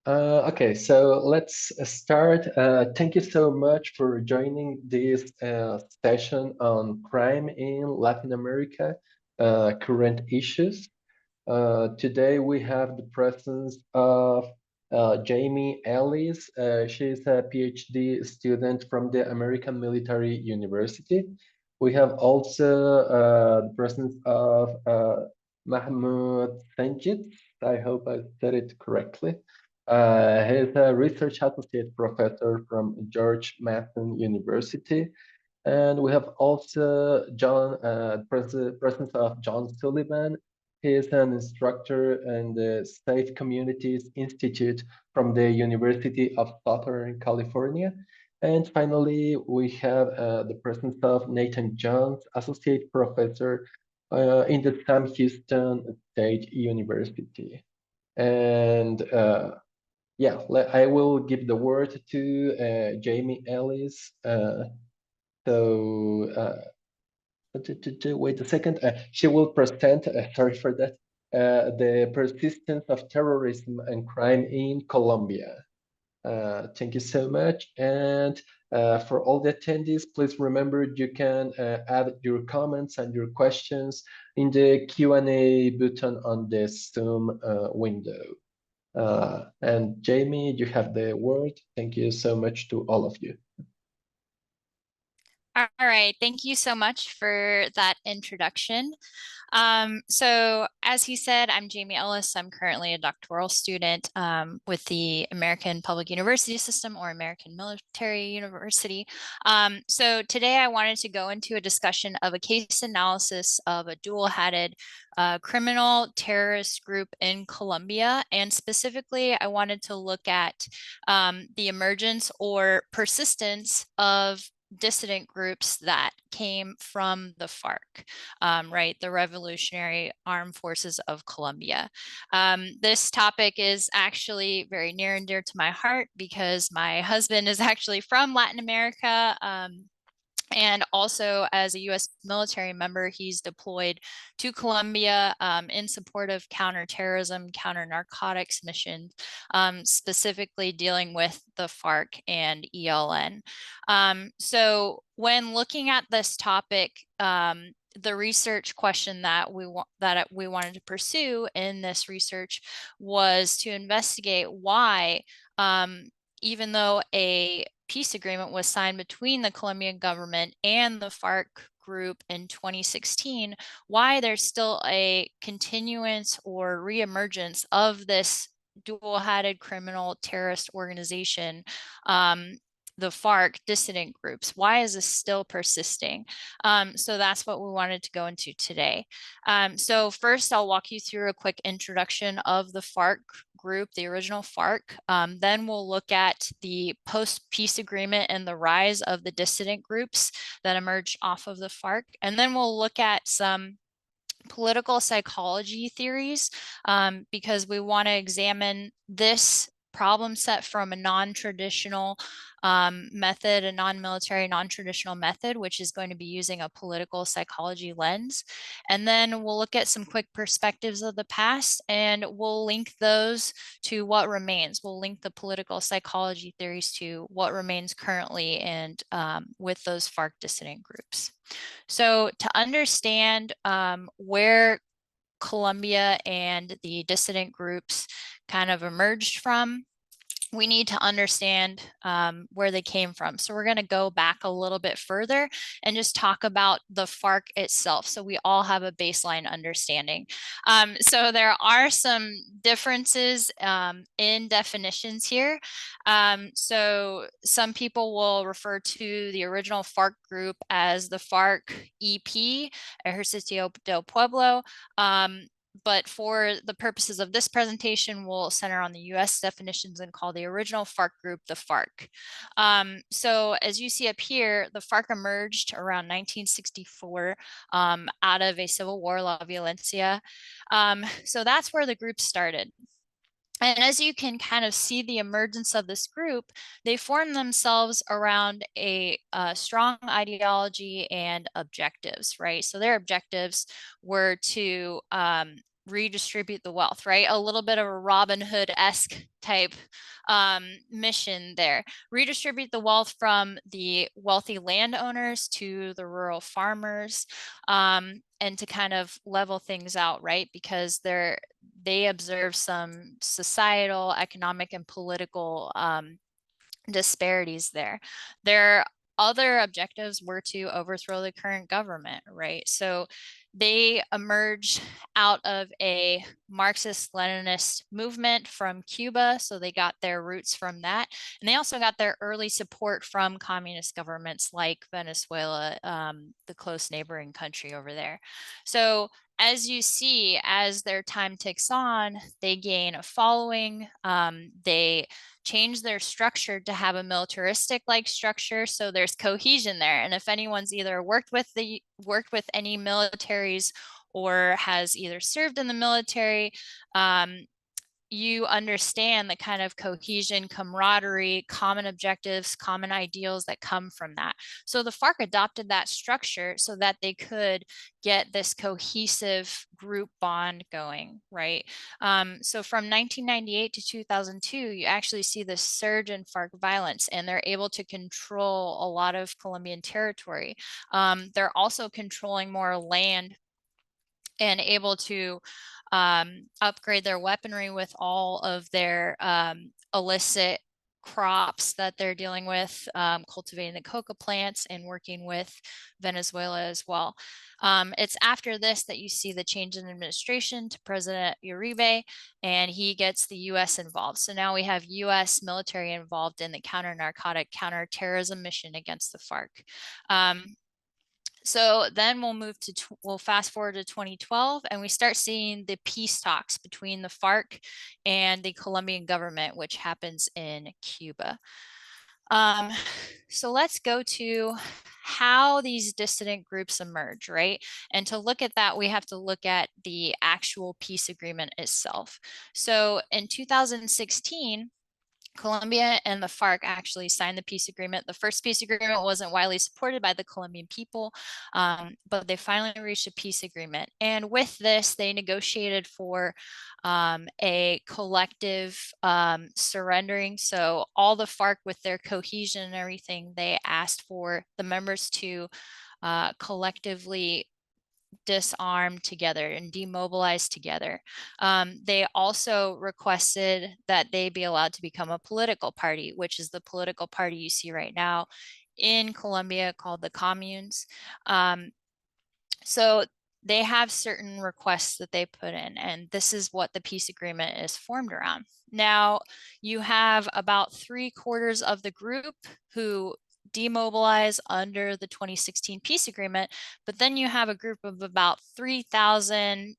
Okay, so let's start. Thank you so much for joining this session on crime in Latin America, current issues. Today we have the presence of Jamie Ellis. She's a PhD student from the American Military University. We have also the presence of Mahmoud Sanjit. I hope I said it correctly. He's a research associate professor from George Mason University. And we have also presence of John Sullivan. He is an instructor in the Safe Communities Institute from the University of Southern California. And finally, we have the presence of Nathan Jones, associate professor in the Sam Houston State University. And yeah, I will give the word to Jamie Ellis. So wait a second. She will present, sorry for that, the persistence of terrorism and crime in Colombia. Thank you so much. And for all the attendees, please remember you can add your comments and your questions in the Q&A button on the Zoom window. And Jamie, you have the word. Thank you so much to all of you. All right, thank you so much for that introduction. So as he said, I'm Jamie Ellis. I'm currently a doctoral student with the American Public University System or American Military University. So today I wanted to go into a discussion of a case analysis of a dual-hatted criminal terrorist group in Colombia. And specifically, I wanted to look at the emergence or persistence of dissident groups that came from the FARC, right, the Revolutionary Armed Forces of Colombia. This topic is actually very near and dear to my heart because my husband is actually from Latin America. And also, as a U.S. military member, he's deployed to Colombia in support of counterterrorism, counter-narcotics missions, specifically dealing with the FARC and ELN. So when looking at this topic, the research question that we wanted to pursue in this research was to investigate why, even though a peace agreement was signed between the Colombian government and the FARC group in 2016, why there's still a continuance or reemergence of this dual-hatted criminal terrorist organization, the FARC dissident groups. Why is this still persisting? So that's what we wanted to go into today. So first, I'll walk you through a quick introduction of the FARC group, the original FARC. Then we'll look at the post-peace agreement and the rise of the dissident groups that emerged off of the FARC. And then we'll look at some political psychology theories because we want to examine this problem set from a non-traditional method, a non-military, non-traditional method, which is going to be using a political psychology lens. And then we'll look at some quick perspectives of the past and we'll link those to what remains. We'll link the political psychology theories to what remains currently and with those FARC dissident groups. So to understand where Colombia and the dissident groups kind of emerged from, we need to understand where they came from. So we're going to go back a little bit further and just talk about the FARC itself so we all have a baseline understanding. So there are some differences in definitions here. So some people will refer to the original FARC group as the FARC EP, Ejercito del Pueblo. But for the purposes of this presentation, we'll center on the US definitions and call the original FARC group the FARC. So as you see up here, the FARC emerged around 1964 out of a civil war, La Violencia. So that's where the group started. And as you can kind of see the emergence of this group, they form themselves around a strong ideology and objectives, right? So their objectives were to redistribute the wealth, right? A little bit of a Robin Hood-esque type mission there. Redistribute the wealth from the wealthy landowners to the rural farmers, and to kind of level things out, right? Because they observe some societal, economic, and political disparities there. Their other objectives were to overthrow the current government, right? So they emerged out of a Marxist-Leninist movement from Cuba. So they got their roots from that. And they also got their early support from communist governments like Venezuela, the close neighboring country over there. So as you see, as their time ticks on, they gain a following. They change their structure to have a militaristic like structure, so there's cohesion there. And if anyone's either worked with any militaries or has either served in the military, you understand the kind of cohesion, camaraderie, common objectives, common ideals that come from that. So the FARC adopted that structure so that they could get this cohesive group bond going, right? So from 1998 to 2002, you actually see this surge in FARC violence, and they're able to control a lot of Colombian territory. They're also controlling more land and able to upgrade their weaponry with all of their illicit crops that they're dealing with, cultivating the coca plants and working with Venezuela as well. It's after this that you see the change in administration to President Uribe, and he gets the U.S. involved. So now we have U.S. military involved in the counter-narcotic, counter-terrorism mission against the FARC. So then we'll fast forward to 2012, and we start seeing the peace talks between the FARC and the Colombian government, which happens in Cuba. So let's go to how these dissident groups emerge, right? And to look at that, we have to look at the actual peace agreement itself. So in 2016, Colombia and the FARC actually signed the peace agreement. The first peace agreement wasn't widely supported by the Colombian people, but they finally reached a peace agreement. And with this, they negotiated for a collective surrendering. So all the FARC, with their cohesion and everything, they asked for the members to collectively disarm together and demobilize together. They also requested that they be allowed to become a political party, which is the political party you see right now in Colombia called the Communes. So they have certain requests that they put in, and this is what the peace agreement is formed around. Now, you have about 3/4 of the group who demobilize under the 2016 peace agreement, but then you have a group of about 3,000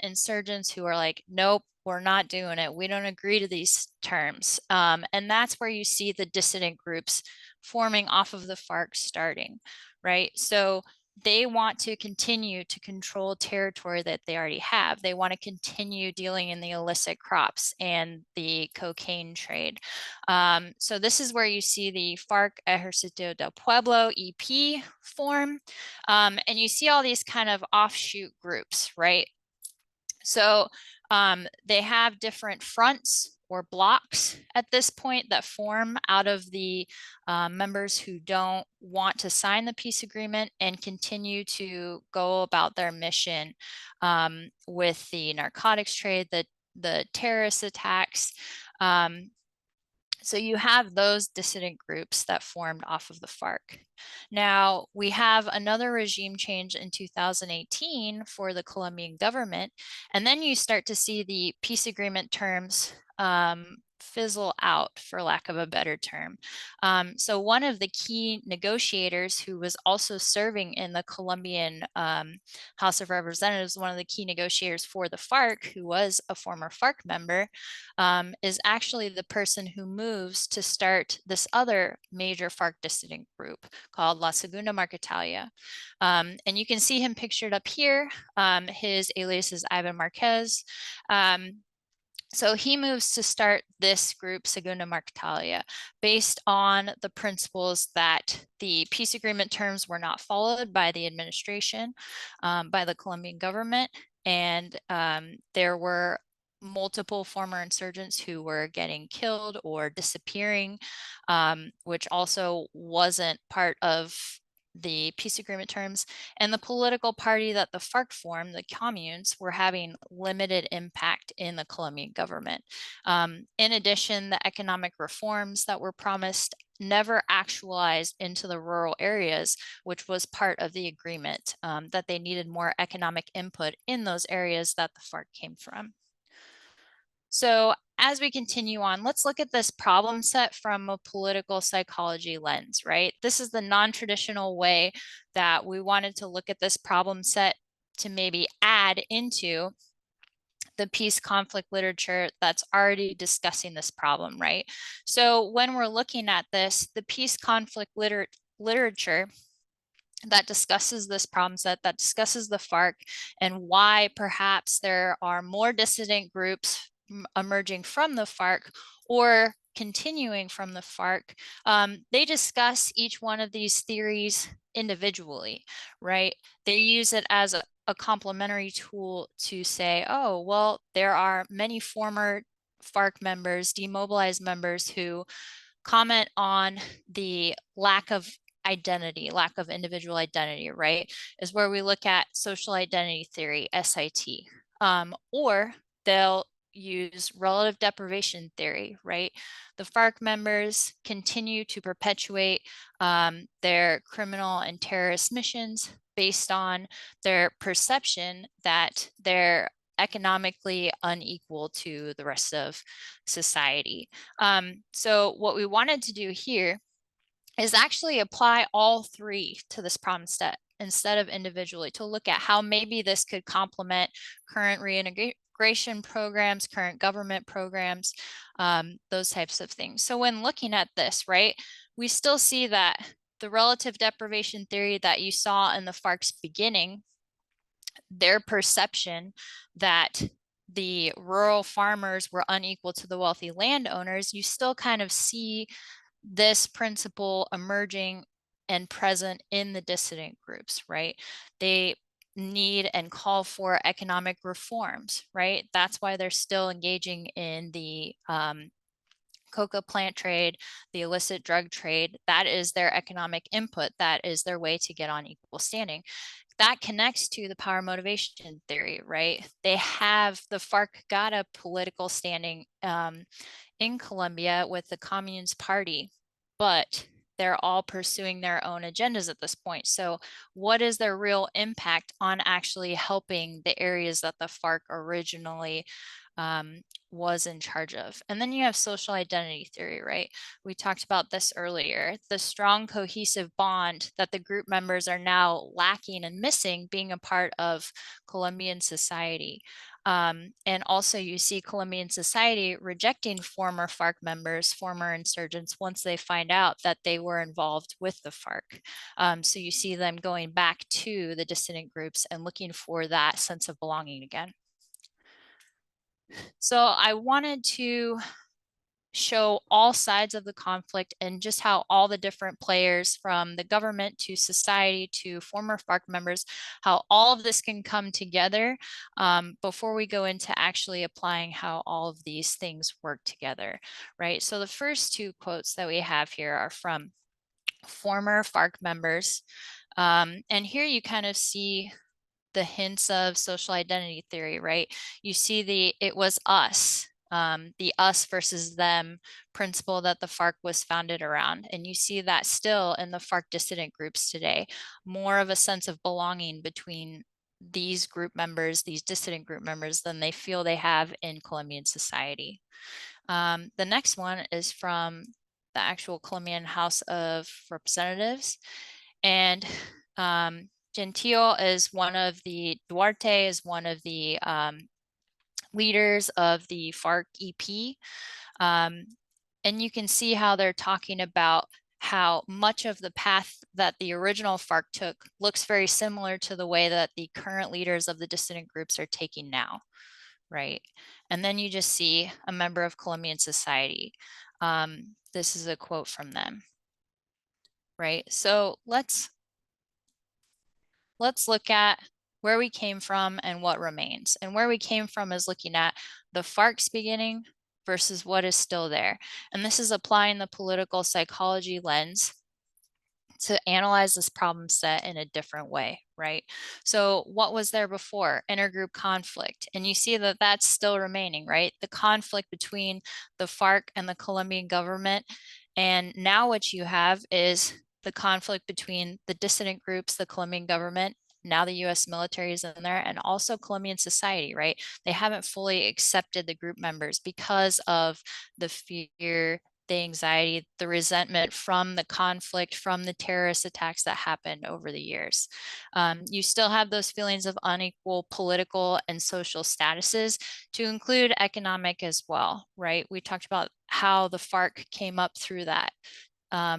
insurgents who are like, nope, we're not doing it. We don't agree to these terms. And that's where you see the dissident groups forming off of the FARC starting, right? So they want to continue to control territory that they already have. They want to continue dealing in the illicit crops and the cocaine trade. So this is where you see the FARC Ejército del Pueblo, EP, form. And you see all these kind of offshoot groups, right? So they have different fronts or blocks at this point that form out of the members who don't want to sign the peace agreement and continue to go about their mission with the narcotics trade, the terrorist attacks. So you have those dissident groups that formed off of the FARC. Now, we have another regime change in 2018 for the Colombian government, and then you start to see the peace agreement terms fizzle out, for lack of a better term. So one of the key negotiators, who was also serving in the Colombian House of Representatives, one of the key negotiators for the FARC, who was a former FARC member, is actually the person who moves to start this other major FARC dissident group called La Segunda Marquetalia. And you can see him pictured up here. His alias is Ivan Marquez. So he moves to start this group, Segunda Marketalia, based on the principles that the peace agreement terms were not followed by the administration, by the Colombian government, and there were multiple former insurgents who were getting killed or disappearing, which also wasn't part of the peace agreement terms, and the political party that the FARC formed, the communes, were having limited impact in the Colombian government. In addition, the economic reforms that were promised never actualized into the rural areas, which was part of the agreement, that they needed more economic input in those areas that the FARC came from. So as we continue on, let's look at this problem set from a political psychology lens, right? This is the non-traditional way that we wanted to look at this problem set to maybe add into the peace conflict literature that's already discussing this problem, right? So when we're looking at this, the peace conflict literature that discusses this problem set, that discusses the FARC and why perhaps there are more dissident groups emerging from the FARC or continuing from the FARC, they discuss each one of these theories individually, right? They use it as a complementary tool to say, oh, well, there are many former FARC members, demobilized members who comment on the lack of identity, lack of individual identity, right? Is where we look at social identity theory, SIT, or they'll use relative deprivation theory, right? The FARC members continue to perpetuate their criminal and terrorist missions based on their perception that they're economically unequal to the rest of society. So what we wanted to do here is actually apply all three to this problem set instead of individually, to look at how maybe this could complement current reintegration programs, current government programs, those types of things. So when looking at this, right, we still see that the relative deprivation theory that you saw in the FARC's beginning, their perception that the rural farmers were unequal to the wealthy landowners, you still kind of see this principle emerging and present in the dissident groups, right? They need and call for economic reforms, right? That's why they're still engaging in the coca plant trade, the illicit drug trade. That is their economic input. That is their way to get on equal standing. That connects to the power motivation theory, right? They have, the FARC got a political standing in Colombia with the Communist Party, but they're all pursuing their own agendas at this point. So what is their real impact on actually helping the areas that the FARC originally was in charge of? And then you have social identity theory, right? We talked about this earlier, the strong cohesive bond that the group members are now lacking and missing being a part of Colombian society. And also you see Colombian society rejecting former FARC members, former insurgents, once they find out that they were involved with the FARC. So you see them going back to the dissident groups and looking for that sense of belonging again. So I wanted to show all sides of the conflict and just how all the different players, from the government to society to former FARC members, how all of this can come together before we go into actually applying how all of these things work together, right? So the first two quotes that we have here are from former FARC members. And here you kind of see the hints of social identity theory, right? You see it was us, the us versus them principle that the FARC was founded around. And you see that still in the FARC dissident groups today, more of a sense of belonging between these group members, these dissident group members, than they feel they have in Colombian society. The next one is from the actual Colombian House of Representatives. And Gentil is one of the, Duarte is one of the leaders of the FARC EP. And you can see how they're talking about how much of the path that the original FARC took looks very similar to the way that the current leaders of the dissident groups are taking now. right? And then you just see a member of Colombian society. This is a quote from them, right? So let's look at where we came from and what remains. And where we came from is looking at the FARC's beginning versus what is still there. And this is applying the political psychology lens to analyze this problem set in a different way, right? So what was there before? Intergroup conflict. And you see that that's still remaining, right? The conflict between the FARC and the Colombian government. And now what you have is the conflict between the dissident groups, the Colombian government, now the US military is in there, and also Colombian society, right? They haven't fully accepted the group members because of the fear, the anxiety, the resentment from the conflict, from the terrorist attacks that happened over the years. You still have those feelings of unequal political and social statuses, to include economic as well, right? We talked about how the FARC came up through that.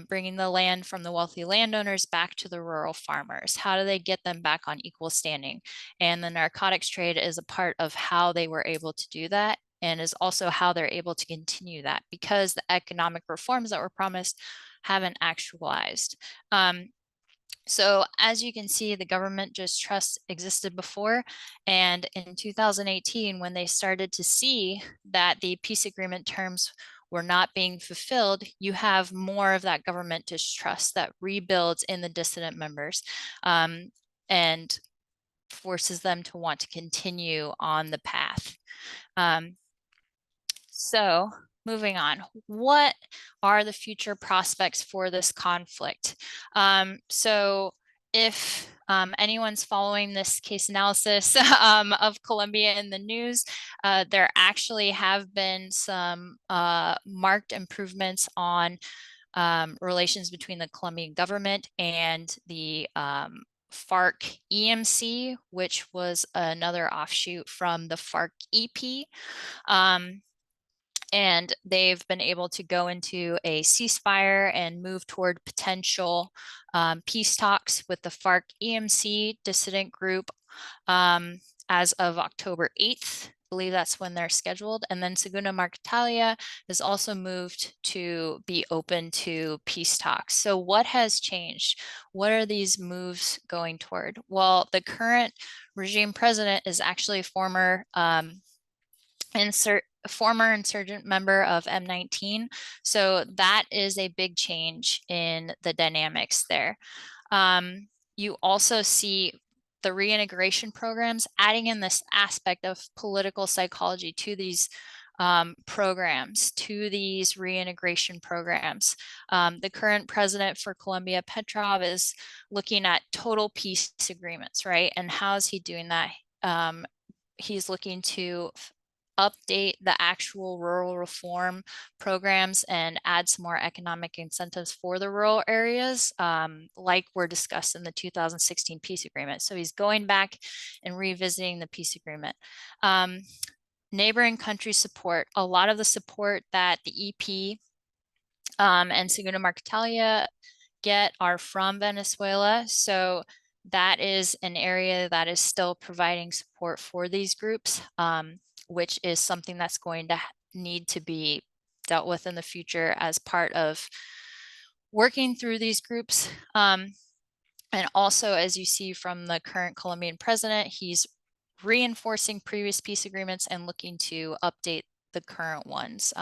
Bringing the land from the wealthy landowners back to the rural farmers. How do they get them back on equal standing? And the narcotics trade is a part of how they were able to do that, and is also how they're able to continue that, because the economic reforms that were promised haven't actualized. So as you can see, the government distrust existed before. And in 2018, when they started to see that the peace agreement terms were not being fulfilled, you have more of that government distrust that rebuilds in the dissident members, and forces them to want to continue on the path. So moving on, what are the future prospects for this conflict? So if anyone's following this case analysis of Colombia in the news, there actually have been some marked improvements on relations between the Colombian government and the FARC EMC, which was another offshoot from the FARC EP. And they've been able to go into a ceasefire and move toward potential peace talks with the FARC EMC dissident group as of October 8th. I believe that's when they're scheduled. And then Segunda Marquetalia has also moved to be open to peace talks. So what has changed? What are these moves going toward? Well, the current regime president is actually a former insurgent member of M19. So that is a big change in the dynamics there. You also see the reintegration programs adding in this aspect of political psychology to these programs, to these reintegration programs. The current president for Colombia, Petrov, is looking at total peace agreements, right? And how is he doing that? He's looking to update the actual rural reform programs and add some more economic incentives for the rural areas, like were discussed in the 2016 peace agreement. So he's going back and revisiting the peace agreement. Neighboring country support, a lot of the support that the EP and Segunda Marquetalia get are from Venezuela. So that is an area that is still providing support for these groups, which is something that's going to need to be dealt with in the future as part of working through these groups. And also, as you see from the current Colombian president, he's reinforcing previous peace agreements and looking to update the current ones,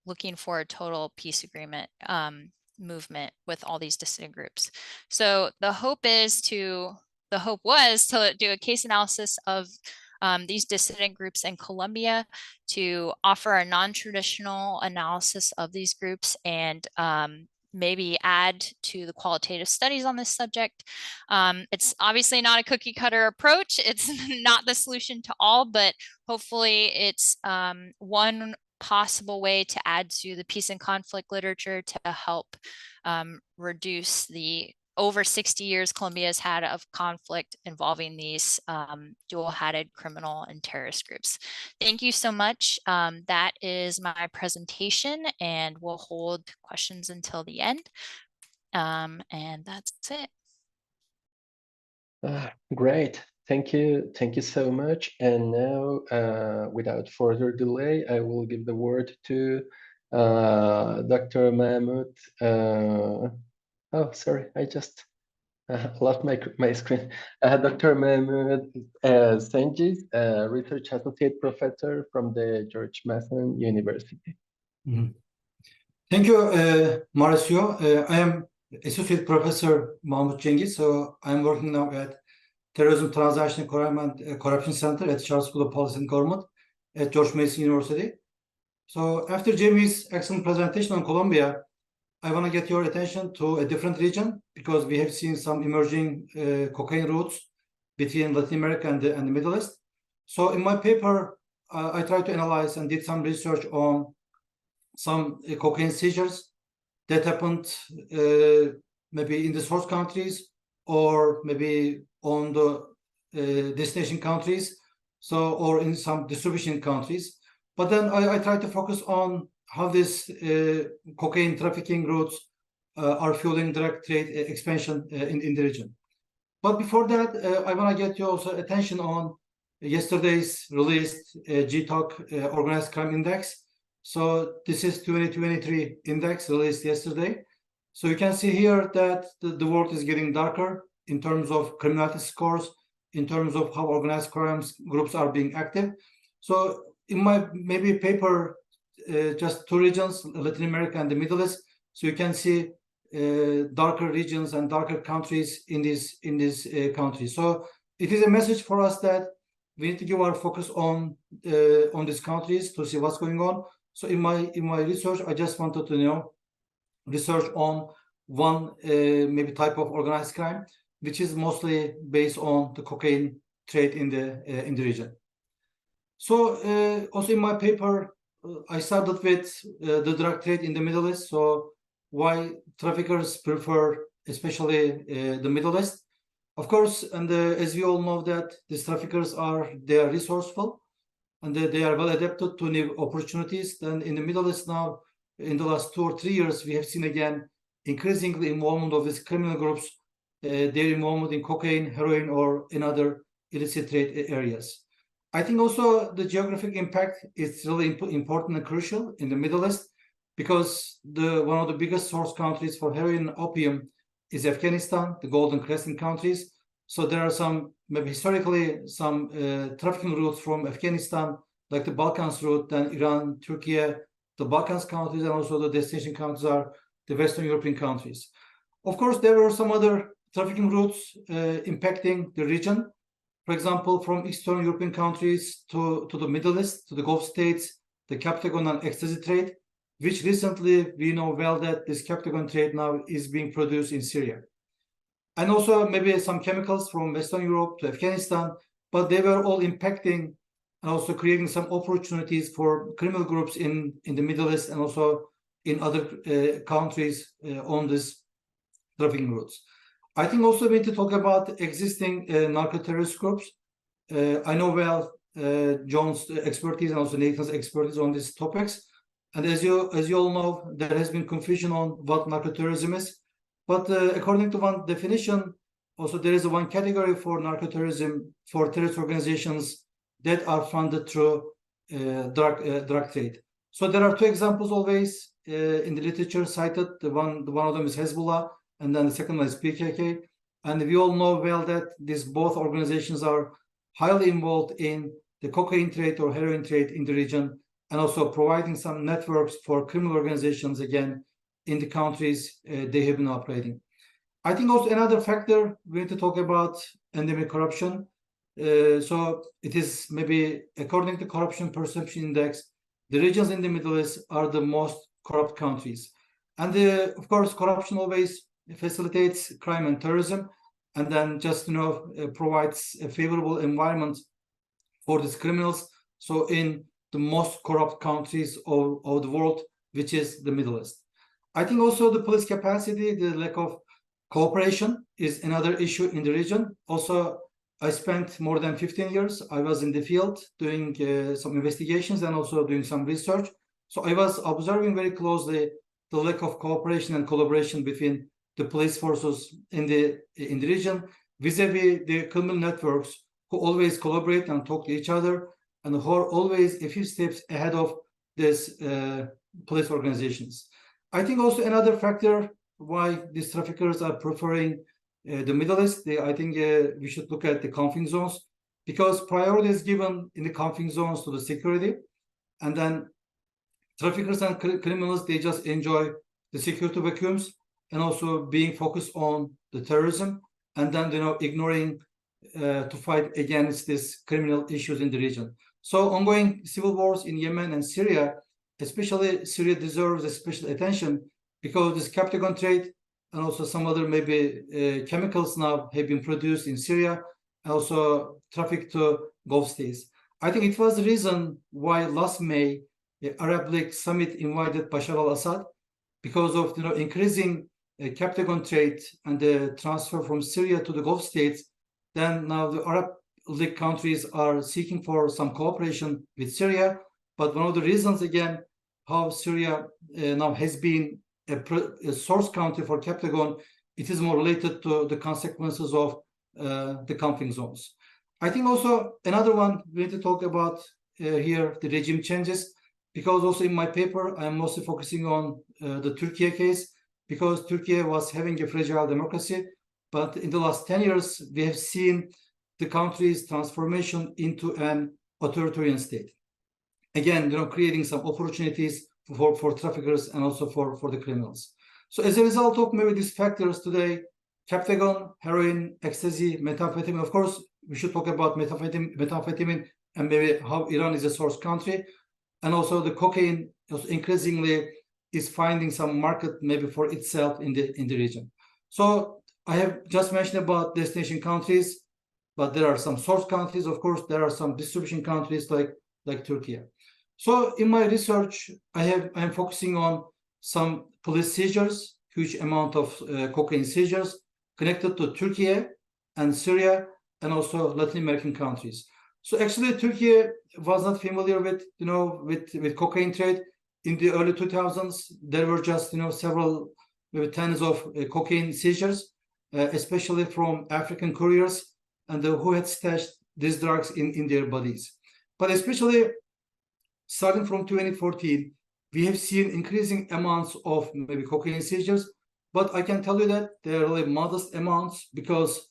looking for a total peace agreement movement with all these dissident groups. So the hope was to do a case analysis of these dissident groups in Colombia, to offer a non-traditional analysis of these groups, and maybe add to the qualitative studies on this subject. It's obviously not a cookie cutter approach. It's not the solution to all, but hopefully it's one possible way to add to the peace and conflict literature to help reduce the over 60 years Colombia has had of conflict involving these dual-hatted criminal and terrorist groups. Thank you so much. That is my presentation, and we'll hold questions until the end. And that's it. Great. Thank you so much. And now, without further delay, I will give the word to Dr. Mahmoud. Oh, sorry, I just lost my screen. Dr. Mahmoud Sengiz, Research Associate Professor from the George Mason University. Mm-hmm. Thank you, Mauricio. I am Associate Professor Mahmoud Cengiz. So I'm working now at Terrorism, Transaction, Crime and Corruption Center at Charles School of Policy and Government at George Mason University. So after Jamie's excellent presentation on Colombia, I want to get your attention to a different region because we have seen some emerging cocaine routes between Latin America and the Middle East. So in my paper, I tried to analyze and did some research on some cocaine seizures that happened maybe in the source countries or maybe on the destination countries, so or in some distribution countries. But then I tried to focus on how this cocaine trafficking routes are fueling direct trade expansion in the region. But before that, I want to get your also attention on yesterday's released GTOC Organized Crime Index. So this is 2023 index released yesterday. So you can see here that the world is getting darker in terms of criminality scores, in terms of how organized crimes groups are being active. So in my maybe paper, just two regions, Latin America and the Middle East. So you can see darker regions and darker countries in this countries. So it is a message for us that we need to give our focus on these countries to see what's going on. So in my research, I just wanted to research on one maybe type of organized crime, which is mostly based on the cocaine trade in the region. So also in my paper, I started with the drug trade in the Middle East. So why traffickers prefer especially the Middle East. Of course, and as we all know that these traffickers are resourceful and they are well adapted to new opportunities. Then in the Middle East now, in the last 2 or 3 years, we have seen again increasingly involvement of these criminal groups, their involvement in cocaine, heroin, or in other illicit trade areas. I think also the geographic impact is really important and crucial in the Middle East because one of the biggest source countries for heroin and opium is Afghanistan, the Golden Crescent countries. So there are some, maybe historically, some trafficking routes from Afghanistan, like the Balkans route, then Iran, Turkey, the Balkans countries, and also the destination countries are the Western European countries. Of course, there were some other trafficking routes impacting the region. For example, from Eastern European countries to the Middle East, to the Gulf states, the Captagon and ecstasy trade, which recently we know well that this Captagon trade now is being produced in Syria. And also maybe some chemicals from Western Europe to Afghanistan, but they were all impacting and also creating some opportunities for criminal groups in the Middle East and also in other countries on this trafficking routes. I think also we need to talk about existing narco-terrorist groups. I know well John's expertise and also Nathan's expertise on these topics. And as you all know, there has been confusion on what narco-terrorism is. But according to one definition, also there is one category for narco-terrorism for terrorist organizations that are funded through drug trade. So there are two examples always in the literature cited. One of them is Hezbollah, and then the second one is PKK. And we all know well that these both organizations are highly involved in the cocaine trade or heroin trade in the region, and also providing some networks for criminal organizations, again, in the countries they have been operating. I think also another factor we need to talk about endemic corruption. So it is maybe, according to Corruption Perception Index, the regions in the Middle East are the most corrupt countries. And of course, corruption always facilitates crime and terrorism, and then just provides a favorable environment for these criminals. So in the most corrupt countries of the world, which is the Middle East. I think also the police capacity, the lack of cooperation is another issue in the region. Also, I spent more than 15 years. I was in the field doing some investigations and also doing some research. So I was observing very closely the lack of cooperation and collaboration between the police forces in the region vis-a-vis the criminal networks who always collaborate and talk to each other, and who are always a few steps ahead of these police organizations. I think also another factor why these traffickers are preferring the Middle East, I think we should look at the conflict zones, because priority is given in the conflict zones to the security, and then traffickers and criminals, they just enjoy the security vacuums and also being focused on the terrorism, and then ignoring to fight against these criminal issues in the region. So ongoing civil wars in Yemen and Syria, especially Syria, deserves a special attention, because this Captagon trade and also some other maybe chemicals now have been produced in Syria, and also traffic to Gulf states. I think it was the reason why last May the Arab League summit invited Bashar al-Assad, because of increasing Captagon trade and the transfer from Syria to the Gulf states. Then now the Arab League countries are seeking for some cooperation with Syria. But one of the reasons, again, how Syria now has been a source country for Captagon, it is more related to the consequences of the conflict zones. I think also another one we need to talk about here, the regime changes, because also in my paper, I'm mostly focusing on the Turkey case, because Turkey was having a fragile democracy. But in the last 10 years, we have seen the country's transformation into an authoritarian state. Again, creating some opportunities for traffickers and also for the criminals. So as a result of maybe these factors today, Captagon, heroin, ecstasy, methamphetamine, of course, we should talk about methamphetamine and maybe how Iran is a source country. And also the cocaine also increasingly is finding some market maybe for itself in the region. So I have just mentioned about destination countries, but there are some source countries. Of course, there are some distribution countries like Turkey. So in my research, I'm focusing on some police seizures, huge amount of cocaine seizures connected to Turkey and Syria and also Latin American countries. So actually, Turkey was not familiar with with cocaine trade in the early 2000s. There were just several, maybe tens of cocaine seizures, especially from African couriers and who had stashed these drugs in their bodies. But especially starting from 2014, we have seen increasing amounts of maybe cocaine seizures. But I can tell you that they are really modest amounts, because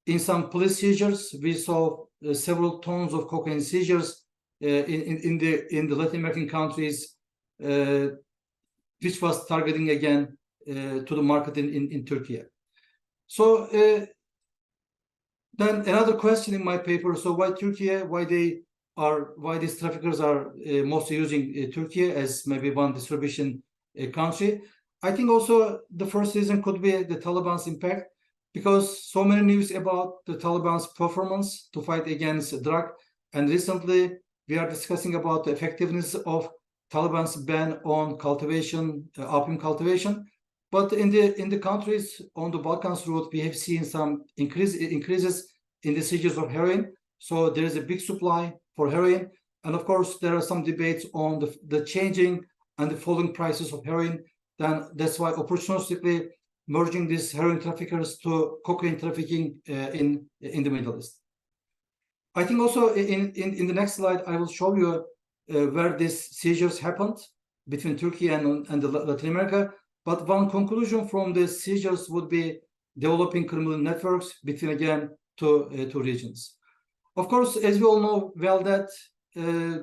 in some police seizures, we saw several tons of cocaine seizures in the Latin American countries, which was targeting again to the market in Turkey. So then another question in my paper: so why Turkey? Why these traffickers are mostly using Turkey as maybe one distribution country? I think also the first reason could be the Taliban's impact, because so many news about the Taliban's performance to fight against drug, and recently we are discussing about the effectiveness of Taliban's ban on cultivation, opium cultivation. But in the countries on the Balkans route, we have seen some increases in the seizures of heroin. So there is a big supply for heroin, and of course there are some debates on the changing and the falling prices of heroin. Then that's why opportunistically merging these heroin traffickers to cocaine trafficking in the Middle East. I think also in the next slide I will show you where these seizures happened between Turkey and Latin America. But one conclusion from the seizures would be developing criminal networks between, again, two regions. Of course, as we all know well, that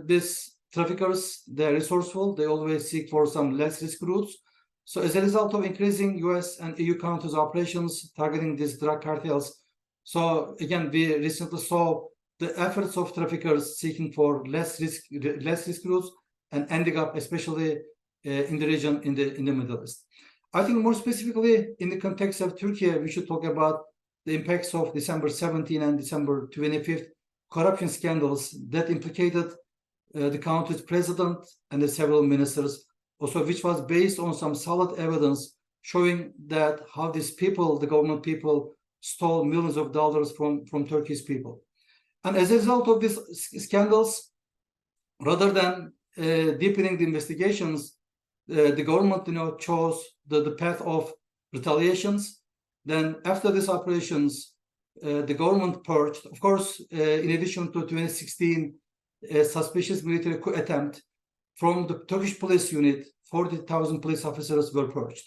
these traffickers, they're resourceful. They always seek for some less risk routes. So as a result of increasing US and EU countries' operations targeting these drug cartels, so again, we recently saw the efforts of traffickers seeking for less risk routes and ending up especially in the region in the Middle East. I think more specifically in the context of Turkey, we should talk about the impacts of December 17 and December 25th corruption scandals that implicated the country's president and the several ministers, also which was based on some solid evidence showing that how these people, the government people, stole millions of dollars from Turkey's people. And as a result of these scandals, rather than deepening the investigations, the government chose the path of retaliations. Then after these operations, the government purged, of course, in addition to 2016 suspicious military coup attempt from the Turkish police unit, 40,000 police officers were purged.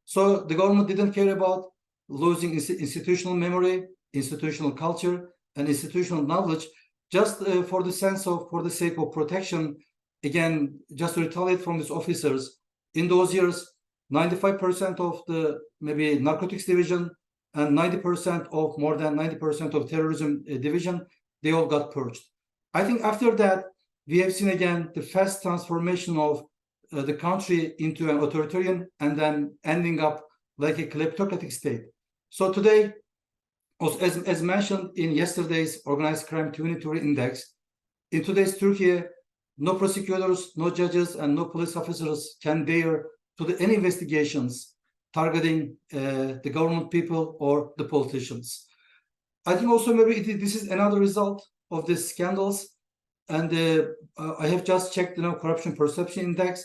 So the government didn't care about losing institutional memory, institutional culture, and institutional knowledge, just for the sake of protection. Again, just to retaliate from these officers. In those years, 95% of the maybe narcotics division and more than 90% of terrorism division, they all got purged. I think after that, we have seen again the fast transformation of the country into an authoritarian and then ending up like a kleptocratic state. So today, as mentioned in yesterday's Organized Crime 2020 Index, in today's Turkey, no prosecutors, no judges, and no police officers can dare to do any investigations targeting the government people or the politicians. I think also maybe this is another result of these scandals. And I have just checked the Corruption Perception Index,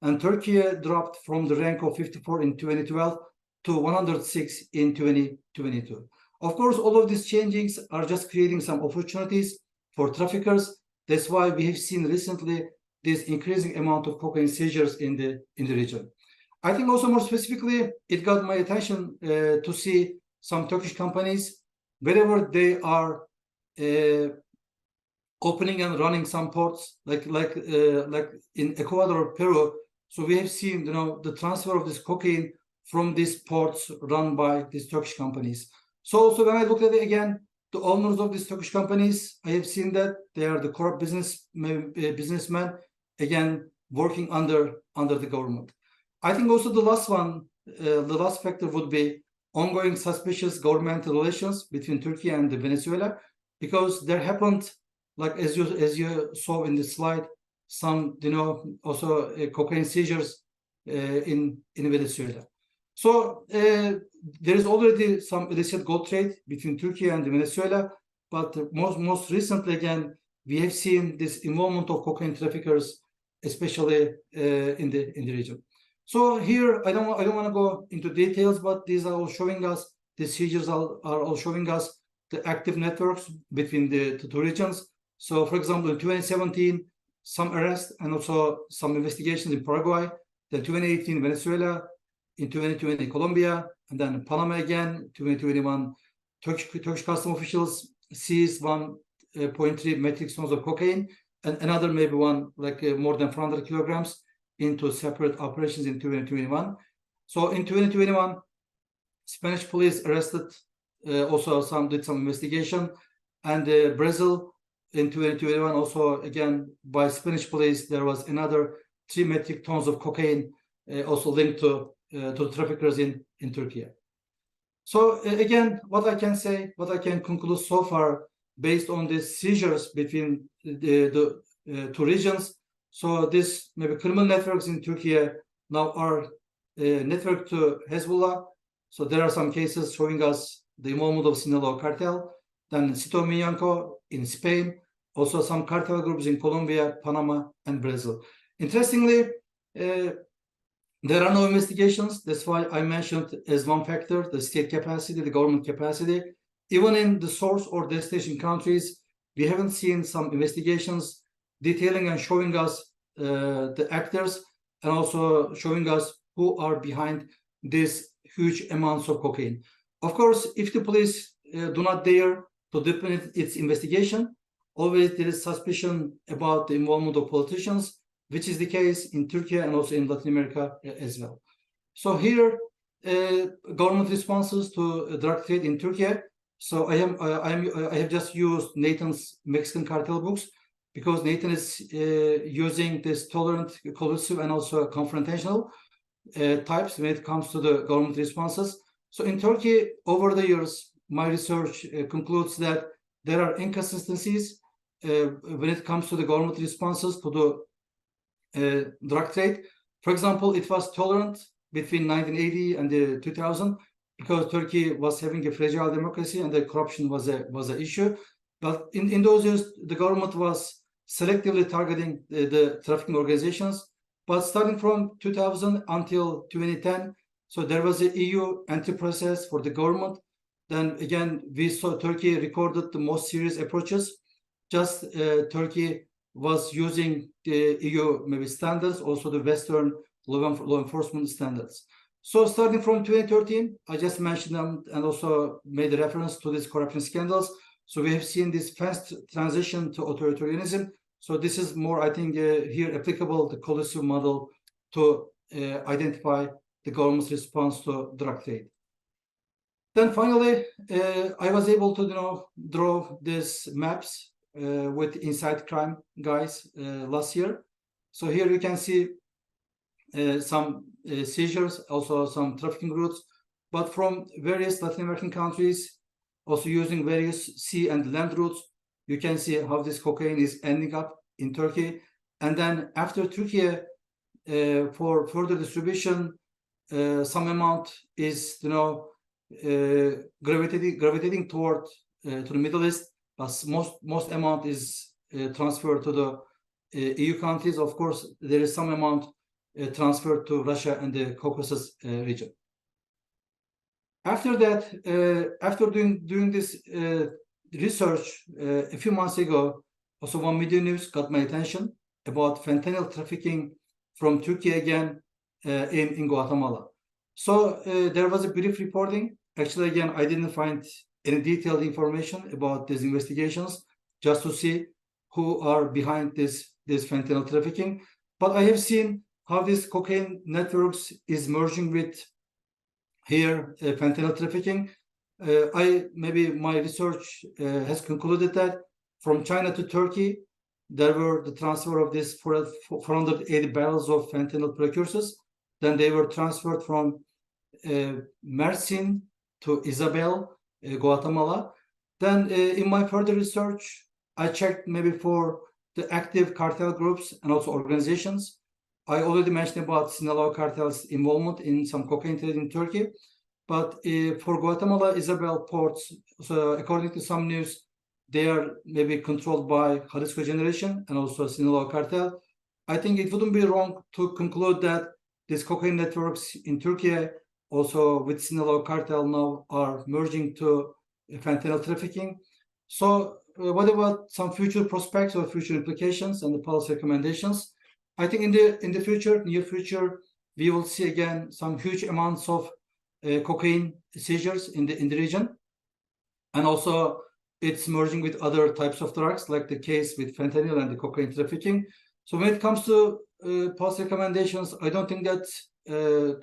and Turkey dropped from the rank of 54 in 2012 to 106 in 2022. Of course, all of these changes are just creating some opportunities for traffickers. That's why we have seen recently this increasing amount of cocaine seizures in the region. I think also more specifically, it got my attention to see some Turkish companies, wherever they are opening and running some ports, like in Ecuador or Peru. So we have seen, the transfer of this cocaine from these ports run by these Turkish companies. So also when I look at it again, the owners of these Turkish companies, I have seen that they are the corrupt businessmen, again, working under the government. I think also the last factor would be ongoing suspicious governmental relations between Turkey and Venezuela, because there happened, like as you saw in the slide, some also cocaine seizures in Venezuela. So there is already some illicit gold trade between Turkey and Venezuela, but most recently again we have seen this involvement of cocaine traffickers, especially in the region. So here I don't want to go into details, but these are all showing us, the seizures are all showing us the active networks between the two regions. So for example, in 2017, some arrests and also some investigations in Paraguay, then 2018 Venezuela, in 2020 Colombia, and then Panama again, 2021 Turkish custom officials seized 1.3 metric tons of cocaine, and another maybe one like more than 400 kilograms into separate operations in 2021. So in 2021, Spanish police arrested also did some investigation, and Brazil in 2021 also again by Spanish police there was another 3 metric tons of cocaine also linked to traffickers in Turkey. So again, what I can conclude so far based on the seizures between the two regions. So this maybe criminal networks in Turkey now are networked to Hezbollah. So there are some cases showing us the involvement of Sinaloa cartel, then Cito Miñanco in Spain, also some cartel groups in Colombia, Panama, and Brazil. Interestingly, there are no investigations. That's why I mentioned as one factor, the state capacity, the government capacity. Even in the source or destination countries, we haven't seen some investigations detailing and showing us the actors and also showing us who are behind these huge amounts of cocaine. Of course, if the police do not dare to deepen its investigation, always there is suspicion about the involvement of politicians, which is the case in Turkey and also in Latin America as well. So here, government responses to drug trade in Turkey. So I have just used Nathan's Mexican cartel books because Nathan is using this tolerant, collusive, and also confrontational types when it comes to the government responses. So in Turkey, over the years, my research concludes that there are inconsistencies when it comes to the government responses to the drug trade. For example, it was tolerant between 1980 and 2000 because Turkey was having a fragile democracy and the corruption was an issue. But in those years, the government was selectively targeting the trafficking organizations. But starting from 2000 until 2010, so there was an EU entry process for the government Then again, we saw Turkey recorded the most serious approaches. Just Turkey was using the EU maybe standards, also the Western law enforcement standards. So starting from 2013, I just mentioned them and also made a reference to these corruption scandals. So we have seen this fast transition to authoritarianism. So this is more, I think, here applicable, the collusive model to identify the government's response to drug trade. Then finally, I was able to draw these maps with Inside Crime guys last year. So here you can see some seizures, also some trafficking routes, but from various Latin American countries, also using various sea and land routes, you can see how this cocaine is ending up in Turkey. And then after Turkey, for further distribution, some amount is gravitating toward to the Middle East, but most amount is transferred to the EU countries. Of course, there is some amount transferred to Russia and the Caucasus region. After that, after doing this research a few months ago, also one media news got my attention about fentanyl trafficking from Turkey again in Guatemala. So there was a brief reporting. Actually, again, I didn't find any detailed information about these investigations, just to see who are behind this fentanyl trafficking. But I have seen how this cocaine networks is merging with here fentanyl trafficking. Maybe my research has concluded that from China to Turkey, there were the transfer of this 480 barrels of fentanyl precursors. Then they were transferred from Mersin to Isabel, Guatemala. Then in my further research, I checked maybe for the active cartel groups and also organizations. I already mentioned about Sinaloa cartel's involvement in some cocaine trade in Turkey. But for Guatemala, Isabel ports, so according to some news, they are maybe controlled by Jalisco Generation and also Sinaloa cartel. I think it wouldn't be wrong to conclude that these cocaine networks in Turkey, also with Sinaloa cartel, now are merging to fentanyl trafficking. So what about some future prospects or future implications and the policy recommendations? I think in the future, near future, we will see again some huge amounts of cocaine seizures in the region, and also it's merging with other types of drugs, like the case with fentanyl and the cocaine trafficking. So when it comes to policy recommendations, I don't think that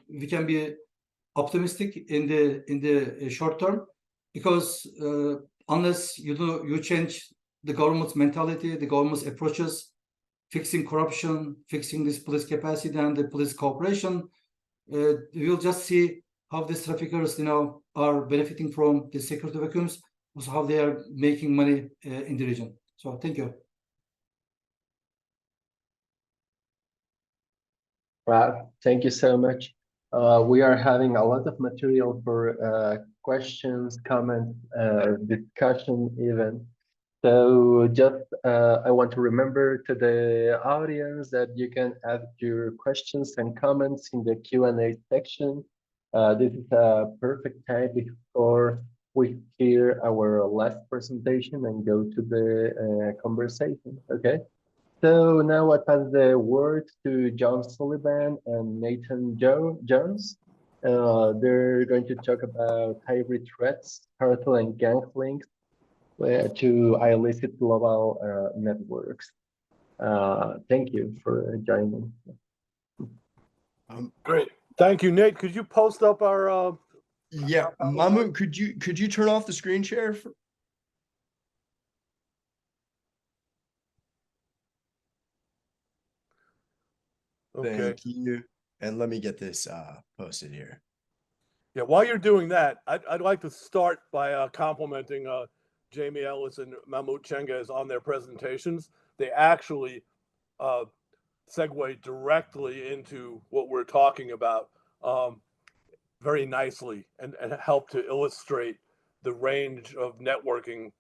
we can be optimistic in the short term, because unless you change the government's mentality, the government's approaches, fixing corruption, fixing this police capacity and the police cooperation, we'll just see how these traffickers, are benefiting from the security vacuums, also how they are making money in the region. So thank you. Wow, thank you so much. We are having a lot of material for questions, comments, discussion even. So just I want to remember to the audience that you can add your questions and comments in the Q&A section. This is a perfect time before we hear our last presentation and go to the conversation, okay? So now I pass the word to John Sullivan and Nathan Jones. They're going to talk about hybrid threats, cartel and gang links to illicit global networks. Thank you for joining. Great. Thank you, Nate. Could you post up our yeah, Mahmoud, could you turn off the screen share? Okay. Thank you. And let me get this posted here. Yeah, while you're doing that, I'd like to start by complimenting Jamie Ellis and Mahmoud Cengiz on their presentations. They actually segue directly into what we're talking about very nicely and help to illustrate the range of networking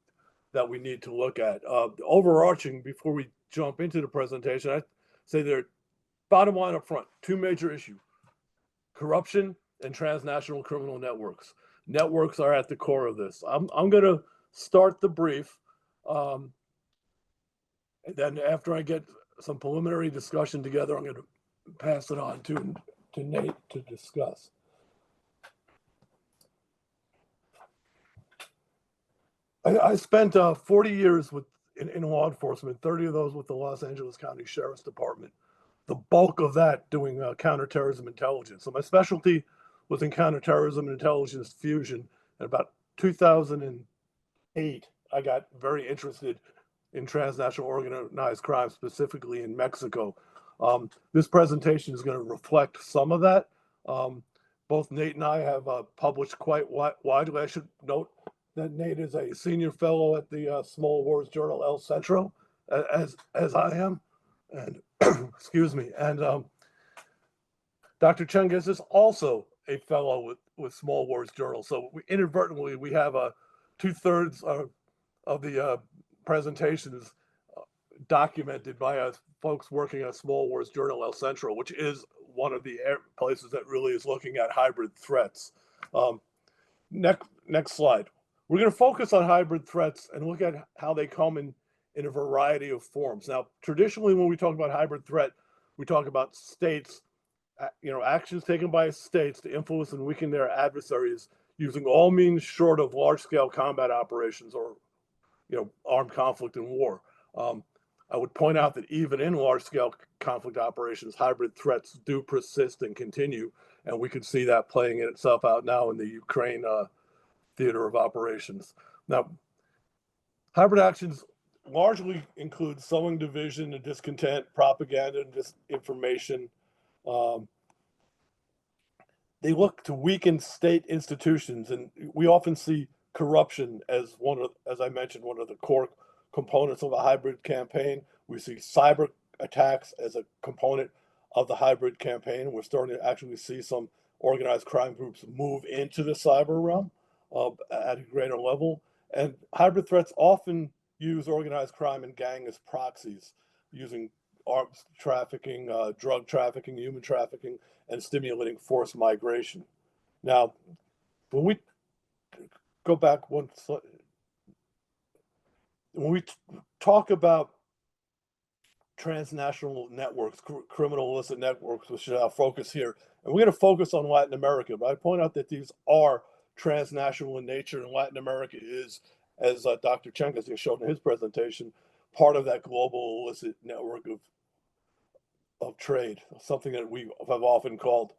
that we need to look at. Overarching, before we jump into the presentation, I'd say there, bottom line up front, two major issues: corruption and transnational criminal networks. networks are at the core of this. I'm going to start the brief. And then after I get some preliminary discussion together, I'm going to pass it on to Nate to discuss. I spent 40 years in law enforcement, 30 of those with the Los Angeles County Sheriff's Department. The bulk of that doing counterterrorism intelligence. So my specialty was in counterterrorism and intelligence fusion. And about 2008, I got very interested in transnational organized crime, specifically in Mexico. This presentation is going to reflect some of that. Both Nate and I have published quite widely. I should note that Nate is a senior fellow at the Small Wars journal El Centro, as I am, and excuse me. And Dr. Cengiz is also a fellow with Small Wars journal. So inadvertently, we have 2/3 of the presentations documented by folks working at Small Wars journal El Centro, which is one of the places that really is looking at hybrid threats. Next slide. We're going to focus on hybrid threats and look at how they come in a variety of forms. Now, traditionally, when we talk about hybrid threat, we talk about states, actions taken by states to influence and weaken their adversaries using all means short of large-scale combat operations or, armed conflict and war. I would point out that even in large-scale conflict operations, hybrid threats do persist and continue, and we can see that playing itself out now in the Ukraine theater of operations. Now, hybrid actions largely include sowing division and discontent, propaganda and disinformation. They look to weaken state institutions, and we often see corruption as as I mentioned, one of the core components of a hybrid campaign. We see cyber attacks as a component of the hybrid campaign. We're starting to actually see some organized crime groups move into the cyber realm at a greater level. And hybrid threats often use organized crime and gang as proxies, using arms trafficking, drug trafficking, human trafficking, and stimulating forced migration. Now, when we go back one slide, when we talk about transnational networks, criminal illicit networks, which is our focus here, and we're going to focus on Latin America, but I point out that these are transnational in nature, and Latin America is, as Dr. Cengiz has shown in his presentation, part of that global illicit network of trade, something that we have often called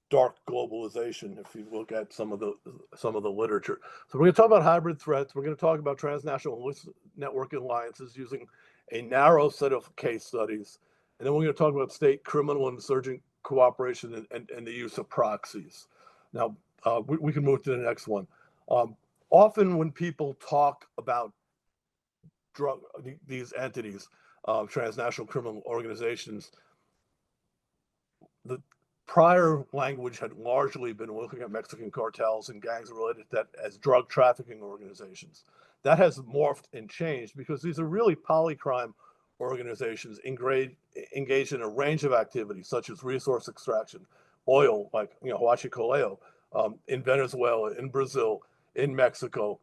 dark globalization, if you look at some of the literature. So we're going to talk about hybrid threats. We're going to talk about transnational network alliances using a narrow set of case studies. And then we're going to talk about state criminal and insurgent cooperation and the use of proxies. Now, we can move to the next one. Often when people talk about these entities, transnational criminal organizations, the prior language had largely been looking at Mexican cartels and gangs related to that as drug trafficking organizations. That has morphed and changed because these are really polycrime organizations engaged in a range of activities such as resource extraction, oil, like Huachicoleo, in Venezuela, in Brazil, in Mexico,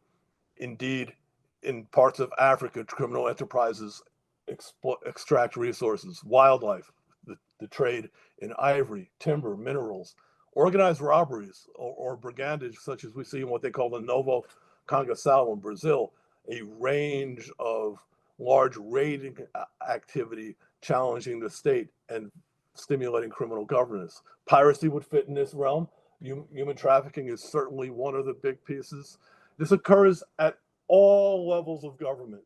indeed in parts of Africa, criminal enterprises extract resources, wildlife, the trade in ivory, timber, minerals, organized robberies or brigandage, such as we see in what they call the Novo Congresal in Brazil, a range of large raiding activity challenging the state and stimulating criminal governance. Piracy would fit in this realm. Human trafficking is certainly one of the big pieces. This occurs at all levels of government,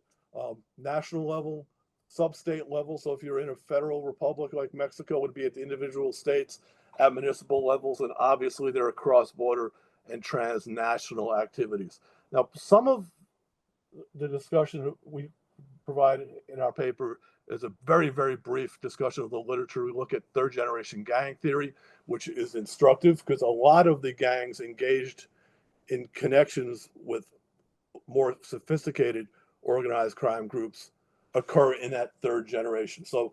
national level, sub-state level. So if you're in a federal republic like Mexico, it would be at the individual states, at municipal levels, and obviously there are cross-border and transnational activities. Now, some of the discussion we provide in our paper is a very, very brief discussion of the literature. We look at third-generation gang theory, which is instructive because a lot of the gangs engaged in connections with more sophisticated organized crime groups occur in that third generation. So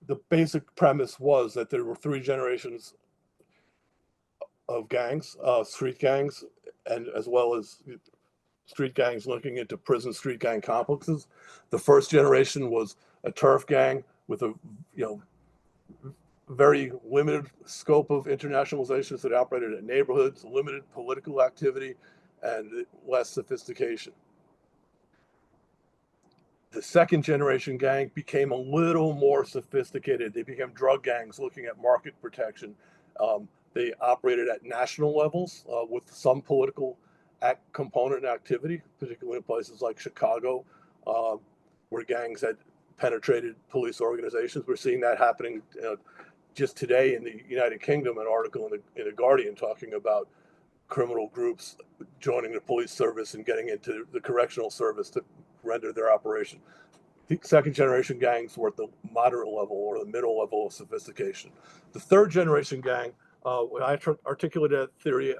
the basic premise was that there were 3 generations of gangs, street gangs, and as well as street gangs linking into prison street gang complexes. The first generation was a turf gang with a very limited scope of internationalization, so they operated in neighborhoods, limited political activity, and less sophistication. The second generation gang became a little more sophisticated. They became drug gangs looking at market protection. They operated at national levels with some political component and activity, particularly in places like Chicago, where gangs had penetrated police organizations. We're seeing that happening just today in the United Kingdom. An article in the Guardian talking about criminal groups joining the police service and getting into the correctional service to render their operation. The second generation gangs were at the moderate level or the middle level of sophistication. The third generation gang, when I articulated that theory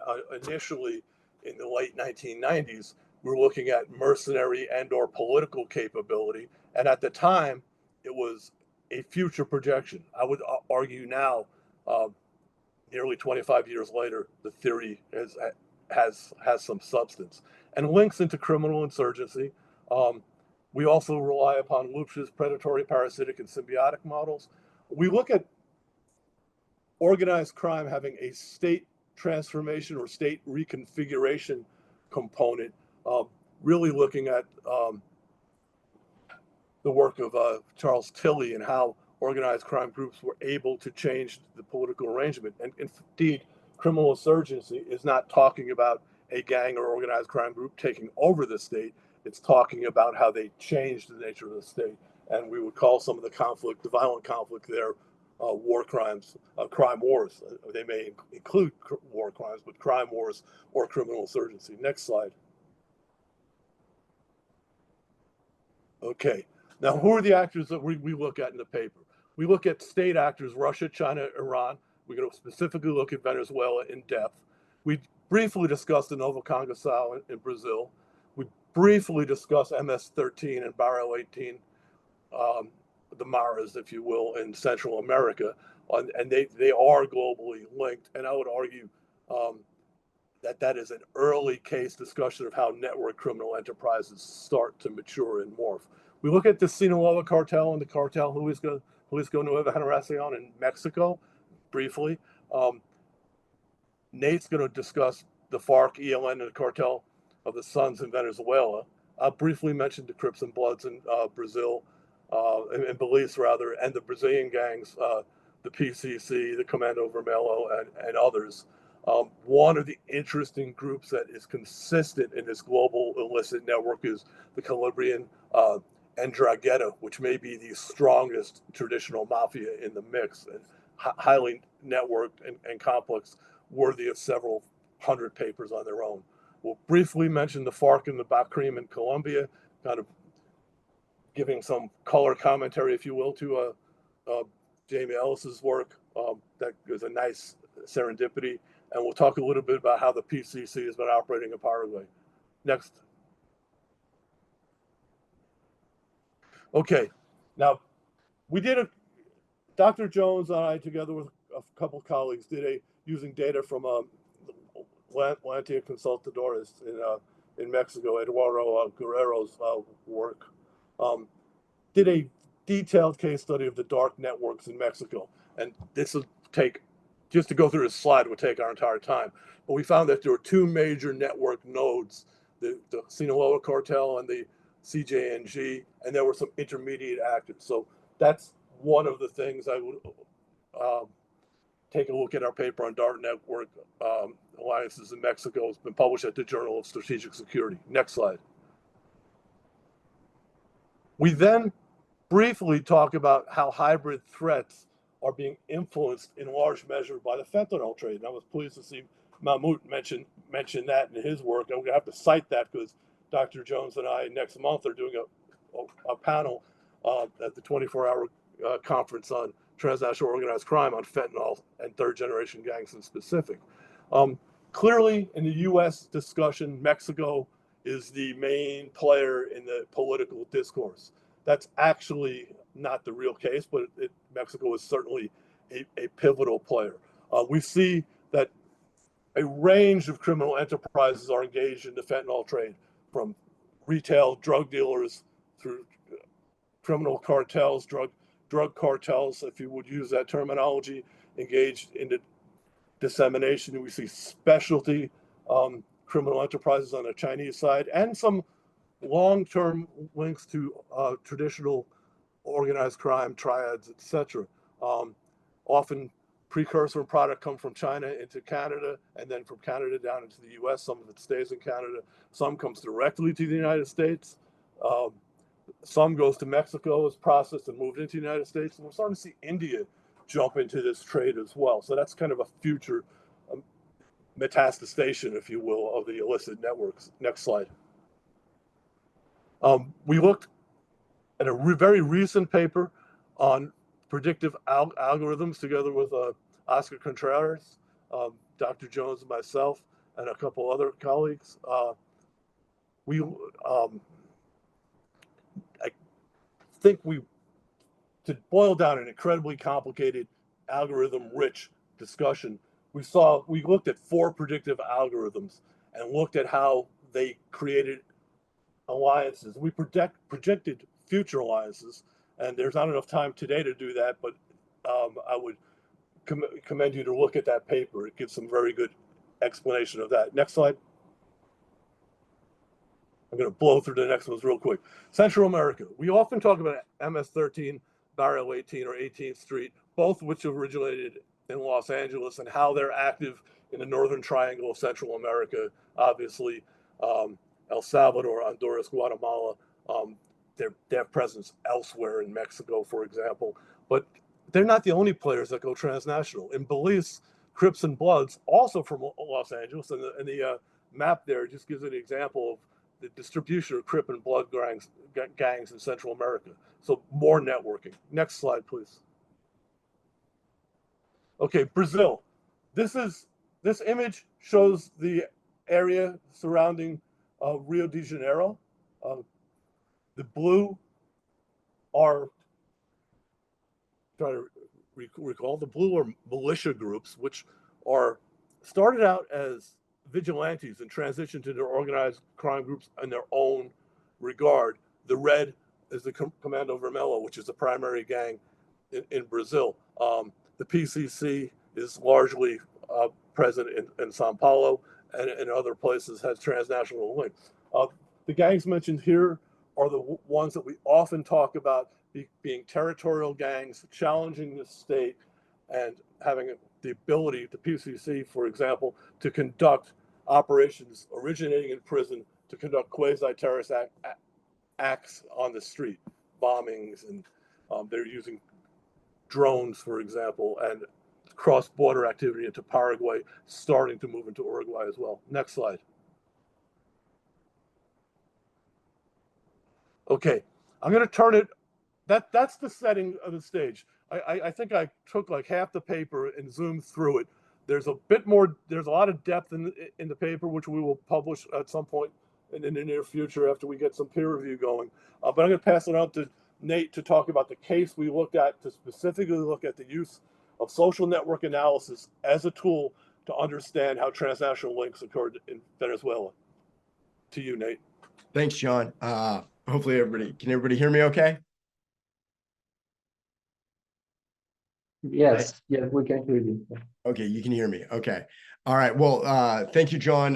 initially in the late 1990s, we were looking at mercenary and or political capability. And at the time, it was a future projection. I would argue now, nearly 25 years later, the theory has some substance and links into criminal insurgency. We also rely upon Lupsch's predatory, parasitic, and symbiotic models. We look at organized crime having a state transformation or state reconfiguration component, really looking at the work of Charles Tilly and how organized crime groups were able to change the political arrangement. And indeed, criminal insurgency is not talking about a gang or organized crime group taking over the state. It's talking about how they changed the nature of the state. And we would call some of the conflict, the violent conflict there, war crimes, crime wars. They may include war crimes, but crime wars or criminal insurgency. Next slide. Okay. Now, who are the actors that we look at in the paper? We look at state actors, Russia, China, Iran. We're going to specifically look at Venezuela in depth. We briefly discussed the Novo Congresso in Brazil. We briefly discuss MS-13 and Barrio 18, the Maras, if you will, in Central America. And they are globally linked. And I would argue that is an early case discussion of how network criminal enterprises start to mature and morph. We look at the Sinaloa cartel and the cartel Jalisco Nueva Generación in Mexico, briefly. Nate's going to discuss the FARC, ELN, and the cartel of the Suns in Venezuela. I'll briefly mention the Crips and Bloods in Brazil, in Belize rather, and the Brazilian gangs, the PCC, the Comando Vermelho, and others. One of the interesting groups that is consistent in this global illicit network is the Calabrian Ndrangheta, which may be the strongest traditional mafia in the mix, and highly networked and complex, worthy of several hundred papers on their own. We'll briefly mention the FARC and the Bakrim in Colombia, kind of giving some color commentary, if you will, to Jamie Ellis's work. That is a nice serendipity. And we'll talk a little bit about how the PCC has been operating in Paraguay. Next. Okay, now Dr. Jones and I, together with a couple of colleagues, using data from Lantia Consultadores in Mexico, Eduardo Guerrero's work, did a detailed case study of the dark networks in Mexico. And this will take, just to go through this slide would take our entire time. But we found that there were two major network nodes, the Sinaloa cartel and the CJNG, and there were some intermediate actors. So that's one of the things I would take a look at our paper on dark network alliances in Mexico. It's been published at the Journal of Strategic Security. Next slide. We then briefly talk about how hybrid threats are being influenced in large measure by the fentanyl trade. And I was pleased to see Mahmoud mention that in his work. I'm going to have to cite that because Dr. Jones and I next month are doing a panel at the 24-hour conference on transnational organized crime on fentanyl and third generation gangs in specific. Clearly in the US discussion, Mexico is the main player in the political discourse. That's actually not the real case, but Mexico is certainly a pivotal player. We see that a range of criminal enterprises are engaged in the fentanyl trade, from retail drug dealers through criminal cartels, drug cartels, if you would use that terminology, engaged in the dissemination. We see specialty criminal enterprises on the Chinese side, and some long-term links to traditional organized crime triads, etc. Often precursor product come from China into Canada, and then from Canada down into the US. Some of it stays in Canada. Some comes directly to the United States. Some goes to Mexico, is processed and moved into the United States. And we're starting to see India jump into this trade as well. So that's kind of a future metastasization, if you will, of the illicit networks. Next slide. We looked at a very recent paper on predictive algorithms together with Oscar Contreras, Dr. Jones and myself, and a couple other colleagues. I think to boil down an incredibly complicated, algorithm-rich discussion, we looked at 4 predictive algorithms and looked at how they created alliances. We projected future alliances, and there's not enough time today to do that, but I would commend you to look at that paper. It gives some very good explanation of that. Next slide. I'm going to blow through the next ones real quick. Central America. We often talk about MS-13, Barrio 18, or 18th Street, both of which originated in Los Angeles, and how they're active in the northern triangle of Central America. Obviously, El Salvador, Honduras, Guatemala. They have presence elsewhere in Mexico, for example. But they're not the only players that go transnational. In Belize, Crips and Bloods, also from Los Angeles, and the map there just gives an example of the distribution of Crip and Blood gangs in Central America. So more networking. Next slide, please. Okay, Brazil. This image shows the area surrounding Rio de Janeiro. The blue are, trying to recall, the blue are militia groups, which are started out as vigilantes and transitioned to their organized crime groups in their own regard. The red is the Comando Vermelho, which is the primary gang in Brazil. The PCC is largely present in Sao Paulo and in other places, has transnational links. The gangs mentioned here are the ones that we often talk about being territorial gangs, challenging the state and having the ability, the PCC, for example, to conduct operations originating in prison, to conduct quasi-terrorist acts on the street, bombings, and they're using drones, for example, and cross-border activity into Paraguay, starting to move into Uruguay as well. Next slide. Okay, I'm going to turn it. That's the setting of the stage. I think I took like half the paper and zoomed through it. There's a bit more. There's a lot of depth in the paper, which we will publish at some point in the near future after we get some peer review going. But I'm going to pass it on to Nate to talk about the case we looked at, to specifically look at the use of social network analysis as a tool to understand how transnational links occurred in Venezuela. To you, Nate. Thanks, John. Hopefully can everybody hear me okay? Yes, yes, we can hear you. Okay, you can hear me. Okay. All right. Well, thank you, John.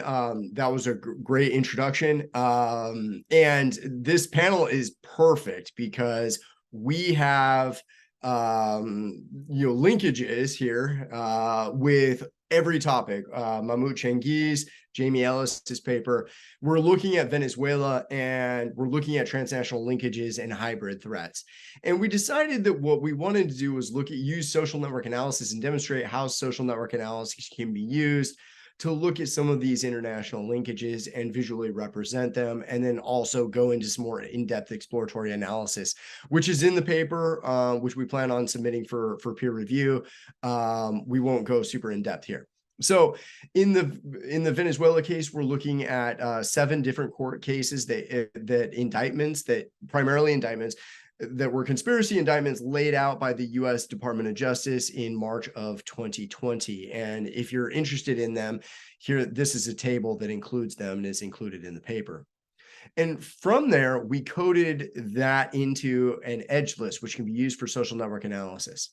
That was a great introduction. And this panel is perfect because we have linkages here with every topic. Mahmoud Cengiz, Jamie Ellis's paper. We're looking at Venezuela, and we're looking at transnational linkages and hybrid threats. And we decided that what we wanted to do was use social network analysis and demonstrate how social network analysis can be used to look at some of these international linkages and visually represent them, and then also go into some more in-depth exploratory analysis, which is in the paper, which we plan on submitting for peer review. We won't go super in-depth here. So in the Venezuela case, we're looking at 7 different court cases that primarily indictments that were conspiracy indictments laid out by the U.S. Department of Justice in March of 2020. And if you're interested in them, here, this is a table that includes them and is included in the paper. And from there, we coded that into an edge list, which can be used for social network analysis.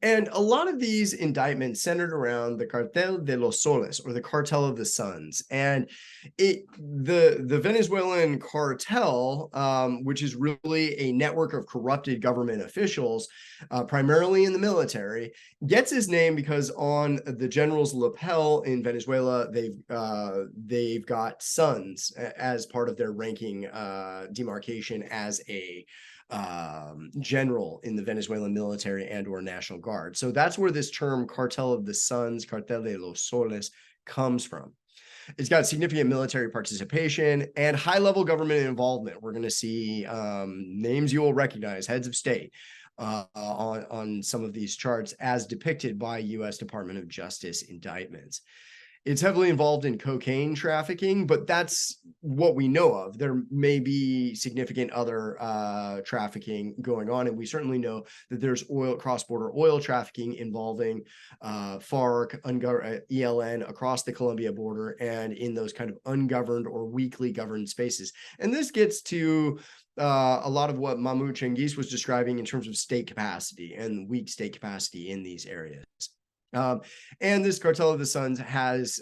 And a lot of these indictments centered around the Cartel de los Soles, or the Cartel of the Suns. And the Venezuelan cartel, which is really a network of corrupted government officials, primarily in the military, gets his name because on the general's lapel in Venezuela, they've got suns as part of their ranking demarcation as a general in the Venezuelan military and or National Guard. So that's where this term Cartel of the Suns, Cartel de los Soles, comes from. It's got significant military participation and high-level government involvement. We're going to see names you will recognize, heads of state, on some of these charts as depicted by U.S. Department of Justice indictments. It's heavily involved in cocaine trafficking, but that's what we know of. There may be significant other trafficking going on, and we certainly know that there's cross-border oil trafficking involving FARC, ELN across the Colombia border and in those kind of ungoverned or weakly governed spaces. And this gets to a lot of what Mahmoud Cengiz was describing in terms of state capacity and weak state capacity in these areas. And this Cartel of the Suns has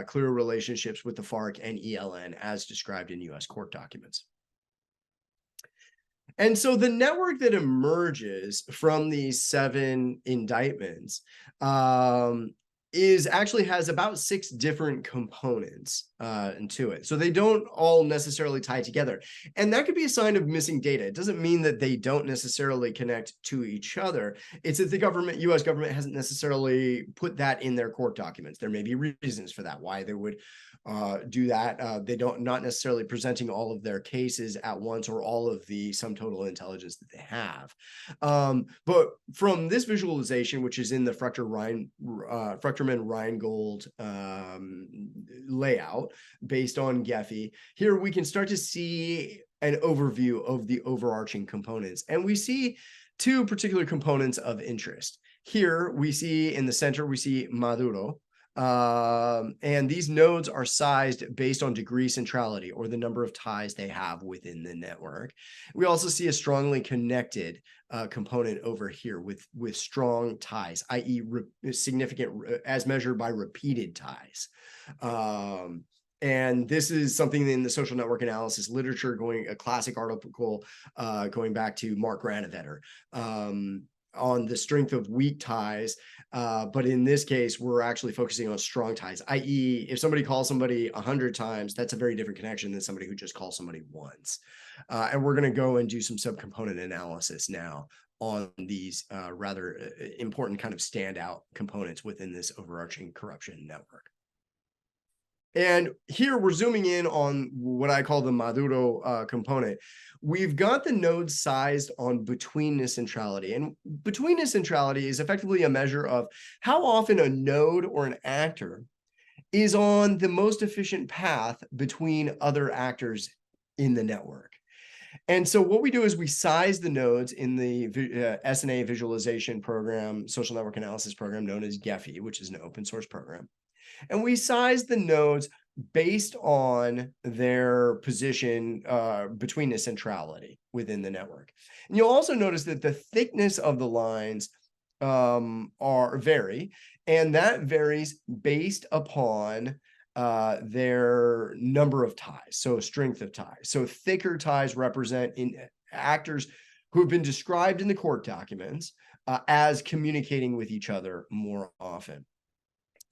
clear relationships with the FARC and ELN as described in U.S. court documents. And so the network that emerges from these 7 indictments actually has about 6 different components to it. So they don't all necessarily tie together. And that could be a sign of missing data. It doesn't mean that they don't necessarily connect to each other. It's that the U.S. government hasn't necessarily put that in their court documents. There may be reasons for that, why they would do that. They not necessarily presenting all of their cases at once or all of the sum total intelligence that they have. But from this visualization, which is in the Fruchterman-Reingold layout based on Gephi, here we can start to see an overview of the overarching components. And we see 2 particular components of interest. Here we see in the center, we see Maduro. And these nodes are sized based on degree centrality, or the number of ties they have within the network. We also see a strongly connected component over here with strong ties, i.e. significant as measured by repeated ties. And this is something in the social network analysis literature, a classic article going back to Mark Granovetter, on the strength of weak ties. But in this case, we're actually focusing on strong ties, i.e. if somebody calls somebody 100 times, that's a very different connection than somebody who just calls somebody once. And we're going to go and do some subcomponent analysis now on these rather important kind of standout components within this overarching corruption network. And here we're zooming in on what I call the Maduro component. We've got the nodes sized on betweenness centrality. And betweenness centrality is effectively a measure of how often a node or an actor is on the most efficient path between other actors in the network. And so what we do is we size the nodes in the SNA visualization program, social network analysis program known as Gephi, which is an open source program. And we size the nodes based on their position between the centrality within the network. And you'll also notice that the thickness of the lines vary, and that varies based upon their number of ties, so strength of ties. So thicker ties represent actors who have been described in the court documents as communicating with each other more often.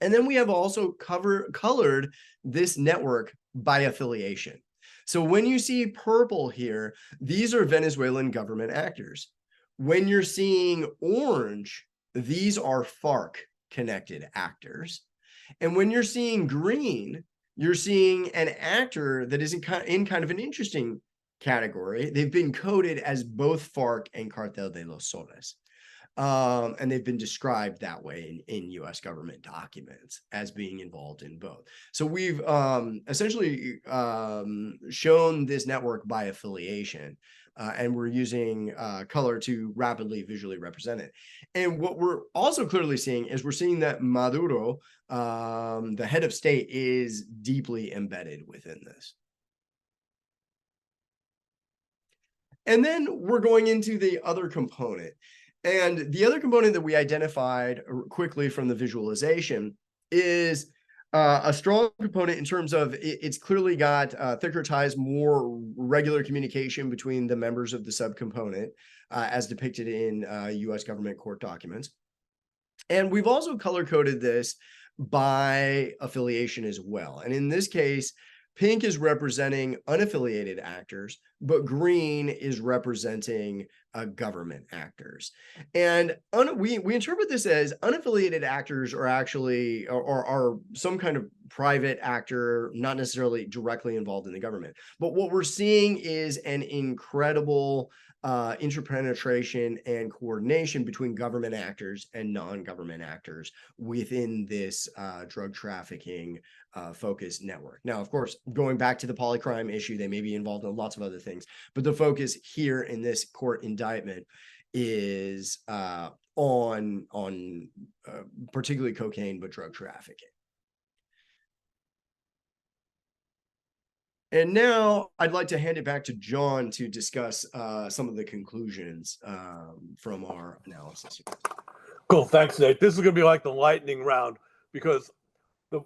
And then we have also colored this network by affiliation. So when you see purple here, these are Venezuelan government actors. When you're seeing orange, these are FARC connected actors. And when you're seeing green, you're seeing an actor that is in kind of an interesting category. They've been coded as both FARC and Cartel de los Soles. And they've been described that way in U.S. government documents as being involved in both. So we've essentially shown this network by affiliation and we're using color to rapidly visually represent it. And what we're also clearly seeing is we're seeing that Maduro, the head of state, is deeply embedded within this. And then we're going into the other component. And the other component that we identified quickly from the visualization is a strong component in terms of it's clearly got thicker ties, more regular communication between the members of the subcomponent, as depicted in US government court documents. And we've also color-coded this by affiliation as well. And in this case, pink is representing unaffiliated actors, but green is representing government actors. And we interpret this as unaffiliated actors are actually are some kind of private actor, not necessarily directly involved in the government. But what we're seeing is an incredible interpenetration and coordination between government actors and non-government actors within this drug trafficking focused network. Now, of course, going back to the polycrime issue, they may be involved in lots of other things, but the focus here in this court indictment is on particularly cocaine, but drug trafficking. And now I'd like to hand it back to John to discuss some of the conclusions from our analysis. Cool. Thanks, Nate. This is going to be like the lightning round because the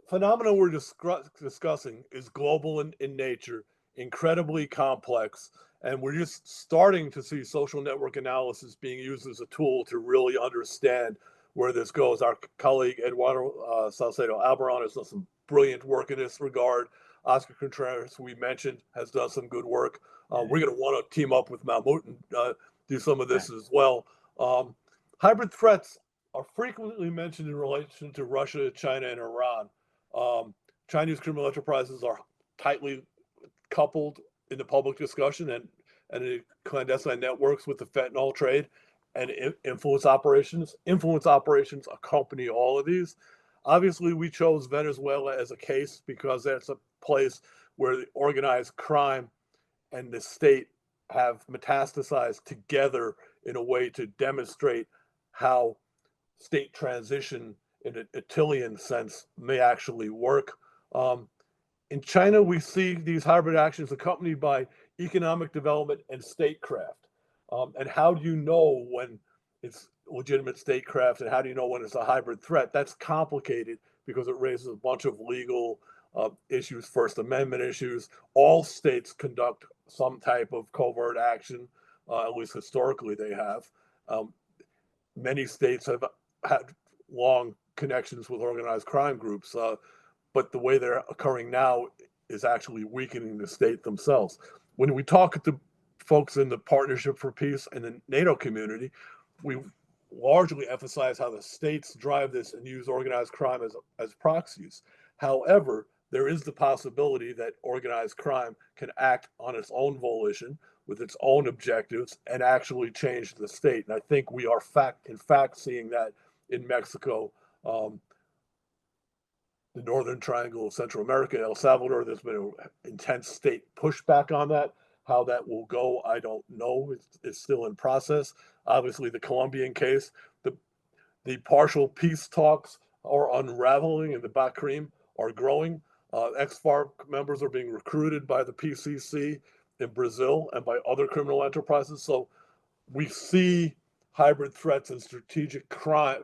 phenomenon we're discussing is global in nature, incredibly complex, and we're just starting to see social network analysis being used as a tool to really understand where this goes. Our colleague Eduardo Salcedo-Albarrán has done some brilliant work in this regard. Oscar Contreras, we mentioned, has done some good work. We're going to want to team up with Mahmoud and do some of this as well. Hybrid threats are frequently mentioned in relation to Russia, China, and Iran. Chinese criminal enterprises are tightly coupled in the public discussion and in clandestine networks with the fentanyl trade and influence operations. Influence operations accompany all of these. Obviously, we chose Venezuela as a case because that's a place where the organized crime and the state have metastasized together in a way to demonstrate how state transition in an Attilian sense may actually work. In China, we see these hybrid actions accompanied by economic development and statecraft. And how do you know when it's legitimate statecraft and how do you know when it's a hybrid threat? That's complicated because it raises a bunch of legal issues, First Amendment issues. All states conduct some type of covert action, at least historically they have. Many states have had long connections with organized crime groups, but the way they're occurring now is actually weakening the state themselves. When we talk to folks in the Partnership for Peace and the NATO community, we largely emphasize how the states drive this and use organized crime as proxies. However, there is the possibility that organized crime can act on its own volition with its own objectives and actually change the state. And I think we are in fact seeing that in Mexico, the Northern Triangle of Central America, El Salvador. There's been an intense state pushback on that. How that will go, I don't know. It's still in process. Obviously, the Colombian case, the partial peace talks are unraveling and the Bakrim are growing. Ex-FARC members are being recruited by the PCC in Brazil and by other criminal enterprises. So we see hybrid threats and strategic crime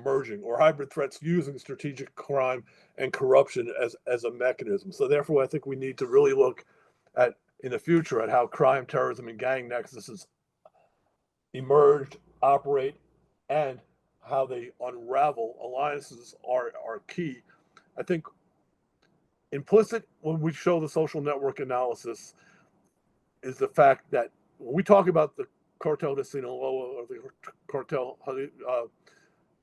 merging, or hybrid threats using strategic crime and corruption as a mechanism. So therefore, I think we need to really look at in the future at how crime, terrorism, and gang nexuses emerged, operate, and how they unravel. Alliances are key. I think implicit when we show the social network analysis is the fact that when we talk about the Cartel de Sinaloa or the Cartel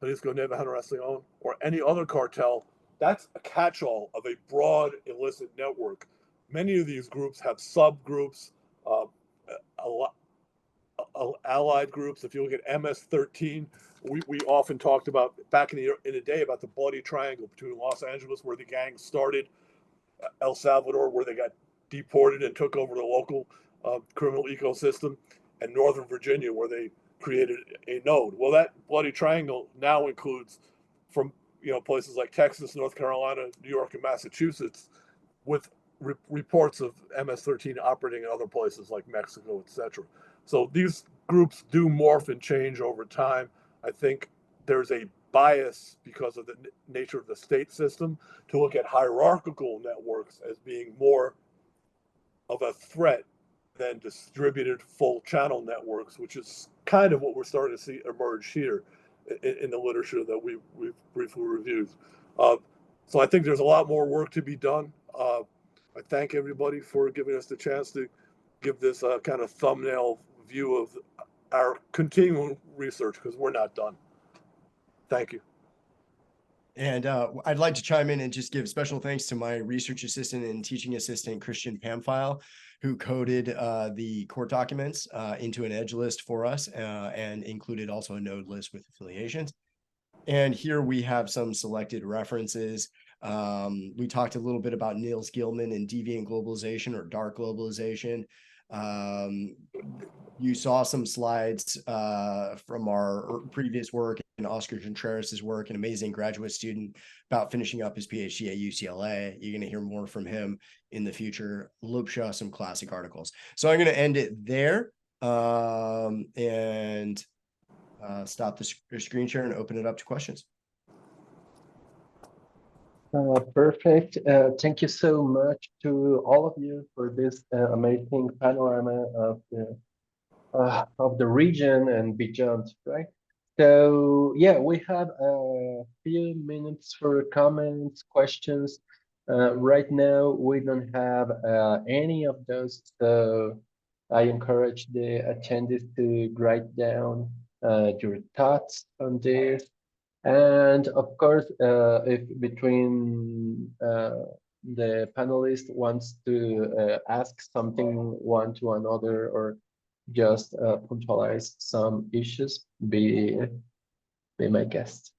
Jalisco Nueva Generación or any other cartel, that's a catch-all of a broad illicit network. Many of these groups have subgroups, allied groups. If you look at MS-13, we often talked about back in the day about the bloody triangle between Los Angeles, where the gang started, El Salvador, where they got deported and took over the local criminal ecosystem, and Northern Virginia, where they created a node. Well, that bloody triangle now includes from places like Texas, North Carolina, New York, and Massachusetts, with reports of MS-13 operating in other places like Mexico, etc. So these groups do morph and change over time. I think there's a bias because of the nature of the state system to look at hierarchical networks as being more of a threat than distributed full channel networks, which is kind of what we're starting to see emerge here in the literature that we've briefly reviewed. So I think there's a lot more work to be done. I thank everybody for giving us the chance to give this kind of thumbnail view of our continuing research, because we're not done. Thank you. And I'd like to chime in and just give special thanks to my research assistant and teaching assistant, Christian Pamphile, who coded the court documents into an edge list for us and included also a node list with affiliations. And here we have some selected references. We talked a little bit about Niels Gilman and deviant globalization or dark globalization. You saw some slides from our previous work and Oscar Contreras' work, an amazing graduate student about finishing up his PhD at UCLA. You're going to hear more from him in the future. Lupsha, some classic articles. So I'm going to end it there and stop the screen share and open it up to questions. Perfect. Thank you so much to all of you for this amazing panorama of the region and beyond, right? So yeah, we have a few minutes for comments, questions. Right now, we don't have any of those, so I encourage the attendees to write down your thoughts on this. And of course, if between the panelists wants to ask something one to another or just puntualize some issues, be my guest.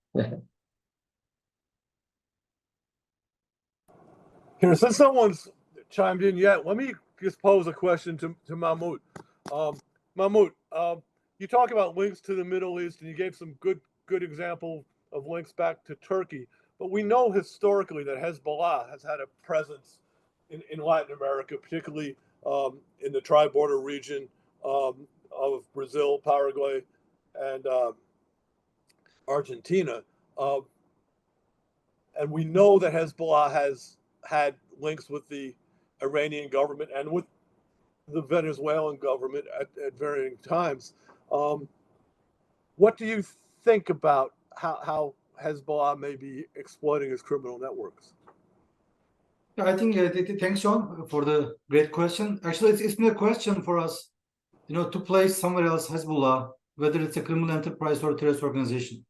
Here, since no one's chimed in yet, let me just pose a question to Mahmoud. Mahmoud, you talk about links to the Middle East, and you gave some good example of links back to Turkey. But we know historically that Hezbollah has had a presence in Latin America, particularly in the tri-border region of Brazil, Paraguay, and Argentina. And we know that Hezbollah has had links with the Iranian government and with the Venezuelan government at varying times. What do you think about how Hezbollah may be exploiting its criminal networks? I think thanks, John, for the great question. Actually, it's not a question for us, to place somewhere else Hezbollah, whether it's a criminal enterprise or a terrorist organization.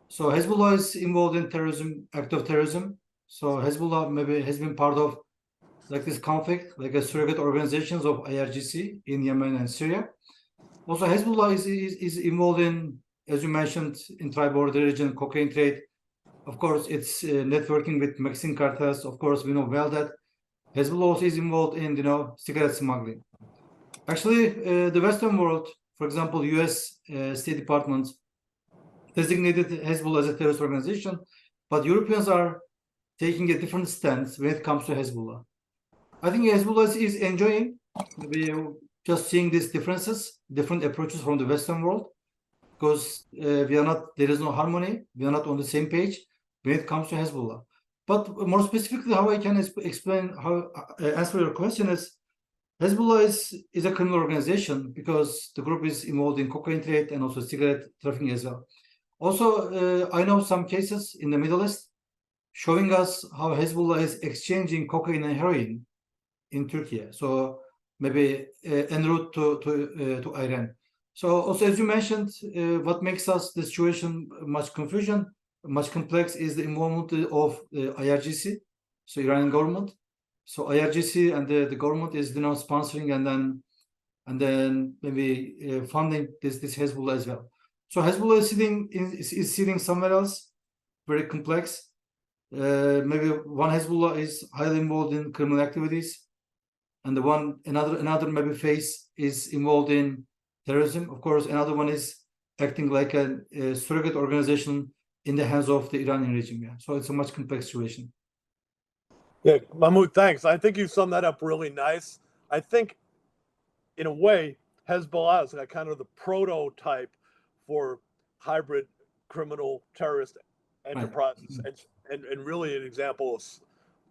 So Hezbollah is involved in terrorism, act of terrorism. So Hezbollah maybe has been part of like this conflict, like a surrogate organizations of IRGC in Yemen and Syria. Also, Hezbollah is involved in, as you mentioned, in tri-border region, cocaine trade. Of course, it's networking with Mexican cartels. Of course, we know well that Hezbollah also is involved in, cigarette smuggling. Actually, the Western world, for example, U.S. State Department designated Hezbollah as a terrorist organization, but Europeans are taking a different stance when it comes to Hezbollah. I think Hezbollah is enjoying just seeing these differences, different approaches from the Western world, because there is no harmony. We are not on the same page when it comes to Hezbollah. But more specifically, how I can explain, how answer your question is, Hezbollah is a criminal organization because the group is involved in cocaine trade and also cigarette trafficking as well. Also, I know some cases in the Middle East showing us how Hezbollah is exchanging cocaine and heroin in Turkey. So maybe en route to Iran. So also, as you mentioned, what makes us the situation much complex is the involvement of IRGC, so Iranian government. So IRGC and the government is sponsoring and then maybe funding this Hezbollah as well. So Hezbollah is sitting somewhere else, very complex. Maybe one Hezbollah is highly involved in criminal activities. and another maybe phase is involved in terrorism. Of course, another one is acting like a surrogate organization in the hands of the Iranian regime. Yeah, so it's a much complex situation. Yeah, Mahmoud, thanks. I think you summed that up really nice. I think, in a way, Hezbollah is like kind of the prototype for hybrid criminal terrorist enterprises, and really an example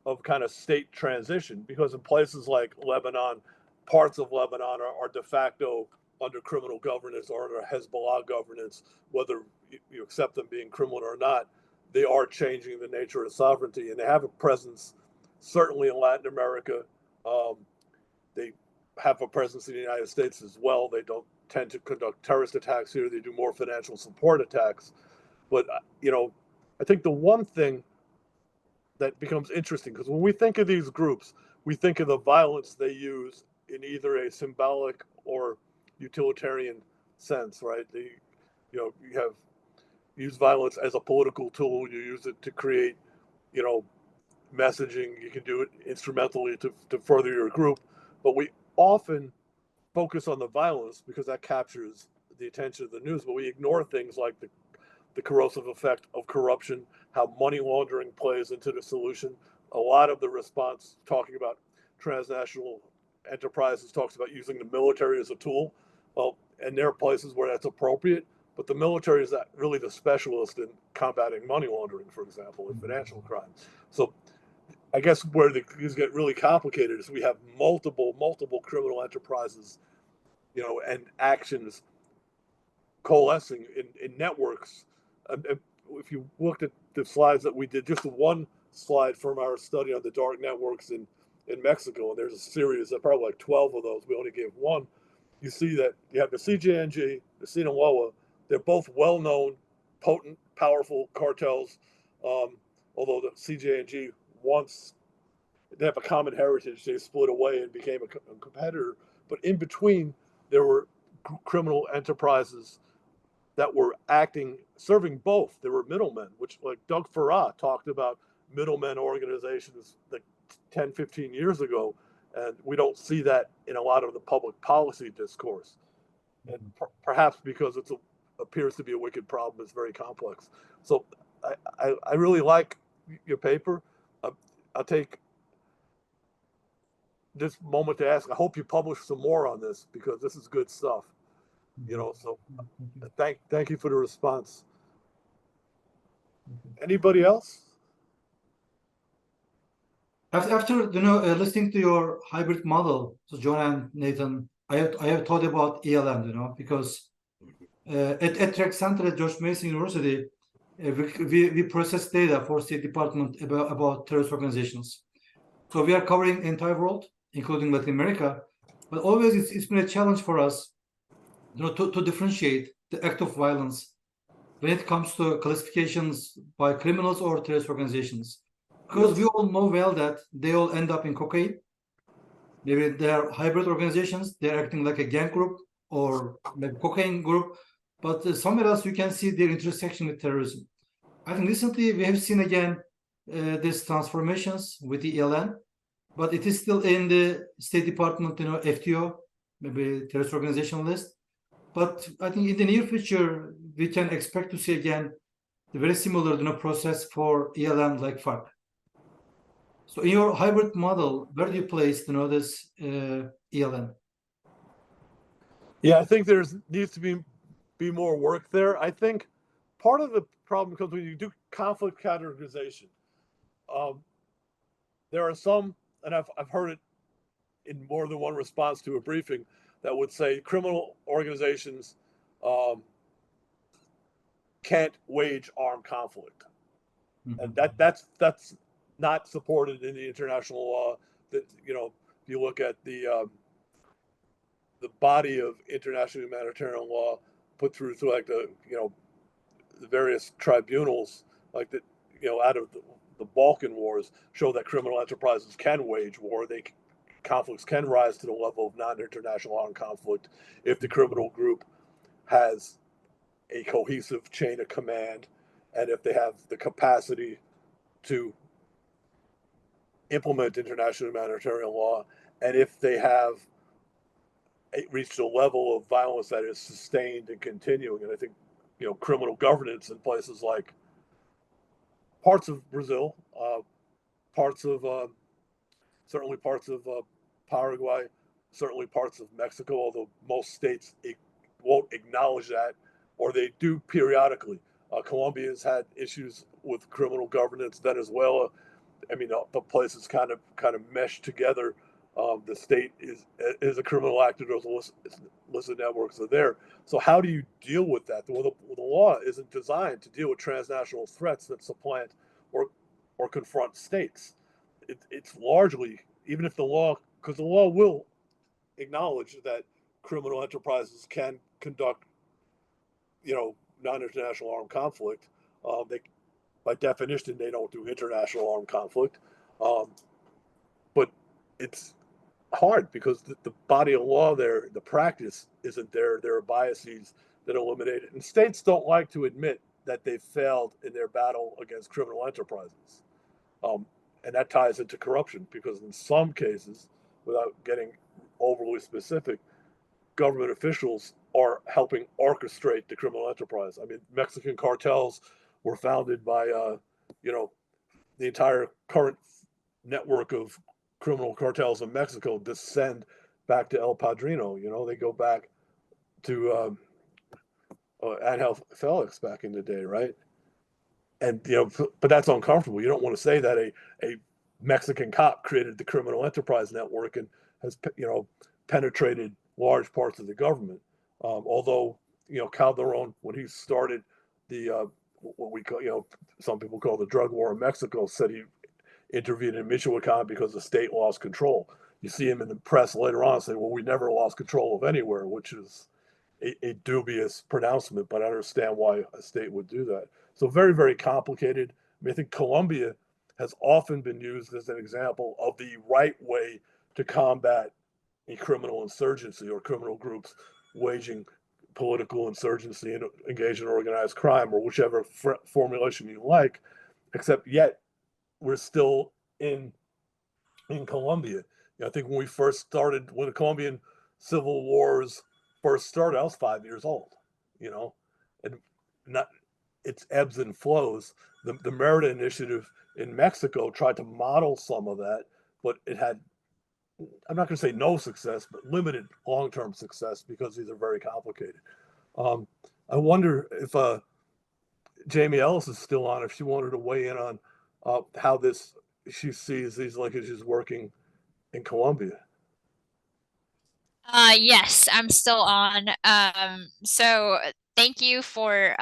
of kind of state transition, because in places like Lebanon, parts of Lebanon are de facto under criminal governance or under Hezbollah governance, whether you accept them being criminal or not. They are changing the nature of sovereignty, and they have a presence certainly in Latin America. They have a presence in the United States as well. They don't tend to conduct terrorist attacks here. They do more financial support attacks. But, I think the one thing that becomes interesting, because when we think of these groups, we think of the violence they use in either a symbolic or utilitarian sense, right? You have use violence as a political tool. You use it to create, messaging. You can do it instrumentally to further your group. But we often focus on the violence because that captures the attention of the news, but we ignore things like the corrosive effect of corruption, how money laundering plays into the solution. A lot of the response talking about transnational enterprises talks about using the military as a tool. Well, and there are places where that's appropriate, but the military is not really the specialist in combating money laundering, for example, and financial crime. So I guess where these get really complicated is we have multiple criminal enterprises, and actions coalescing in networks. If you looked at the slides that we did, just one slide from our study on the dark networks in Mexico, and there's a series of probably like 12 of those. We only gave one. You see that you have the CJNG, the Sinaloa. They're both well-known, potent, powerful cartels. Although the CJNG they have a common heritage. They split away and became a competitor. But in between, there were criminal enterprises that were serving both. There were middlemen, which like Doug Farrar talked about middlemen organizations like 10, 15 years ago. And we don't see that in a lot of the public policy discourse. And perhaps because it appears to be a wicked problem, it's very complex. So I really like your paper. I'll take this moment to ask, I hope you publish some more on this, because this is good stuff. So thank you for the response. Anybody else? After listening to your hybrid model, so John and Nathan, I have thought about ELN, because at Rec Center at George Mason University, we process data for State Department about terrorist organizations. So we are covering the entire world, including Latin America, but always it's been a challenge for us, to differentiate the act of violence when it comes to classifications by criminals or terrorist organizations. Because we all know well that they all end up in cocaine. Maybe they're hybrid organizations, they're acting like a gang group or maybe cocaine group, but somewhere else you can see their intersection with terrorism. I think recently we have seen again these transformations with the ELN, but it is still in the State Department, FTO, maybe terrorist organization list. But I think in the near future, we can expect to see again the very similar process for ELN like FARC. So in your hybrid model, where do you place this ELN? Yeah, I think needs to be more work there. I think part of the problem comes when you do conflict categorization. There are some, and I've heard it in more than one response to a briefing, that would say criminal organizations can't wage armed conflict, and that's not supported in the international law. That if you look at the body of international humanitarian law put through like the various tribunals, like that out of the Balkan wars, show that criminal enterprises can wage war. Conflicts can rise to the level of non-international armed conflict if the criminal group has a cohesive chain of command, and if they have the capacity to implement international humanitarian law and if they have reached a level of violence that is sustained and continuing. And I think, criminal governance in places like parts of Brazil, parts of certainly parts of Paraguay, certainly parts of Mexico, although most states won't acknowledge that, or they do periodically. Colombia's had issues with criminal governance. Venezuela, I mean, the places kind of meshed together. The state is a criminal actor. Those illicit networks are there. So how do you deal with that? Well, the law isn't designed to deal with transnational threats that supplant or confront states. It's largely, even if the law, because the law will acknowledge that criminal enterprises can conduct, non-international armed conflict. They, by definition, they don't do international armed conflict. But it's hard because the body of law there, the practice isn't there. There are biases that eliminate it. And states don't like to admit that they've failed in their battle against criminal enterprises. And that ties into corruption because in some cases, without getting overly specific, government officials are helping orchestrate the criminal enterprise. I mean, Mexican cartels were founded by, the entire current network of criminal cartels in Mexico descend back to El Padrino. They go back to Angel Felix back in the day, right? And but that's uncomfortable. You don't want to say that a Mexican cop created the criminal enterprise network and has penetrated large parts of the government. Although Calderon, when he started the what we call some people call the drug war in Mexico, said he intervened in Michoacan because the state lost control. You see him in the press later on saying, "Well, we never lost control of anywhere," which is a dubious pronouncement, but I understand why a state would do that. So very, very complicated. I mean, I think Colombia has often been used as an example of the right way to combat a criminal insurgency or criminal groups waging political insurgency and engage in organized crime or whichever formulation you like, except yet we're still in Colombia. I think when the Colombian civil wars first started, I was 5 years old, and not its ebbs and flows. The Merida Initiative in Mexico tried to model some of that, but it had, I'm not going to say no success, but limited long-term success because these are very complicated. I wonder if Jamie Ellis is still on, if she wanted to weigh in on how she sees these linkages working in Colombia. Yes, I'm still on. So thank you for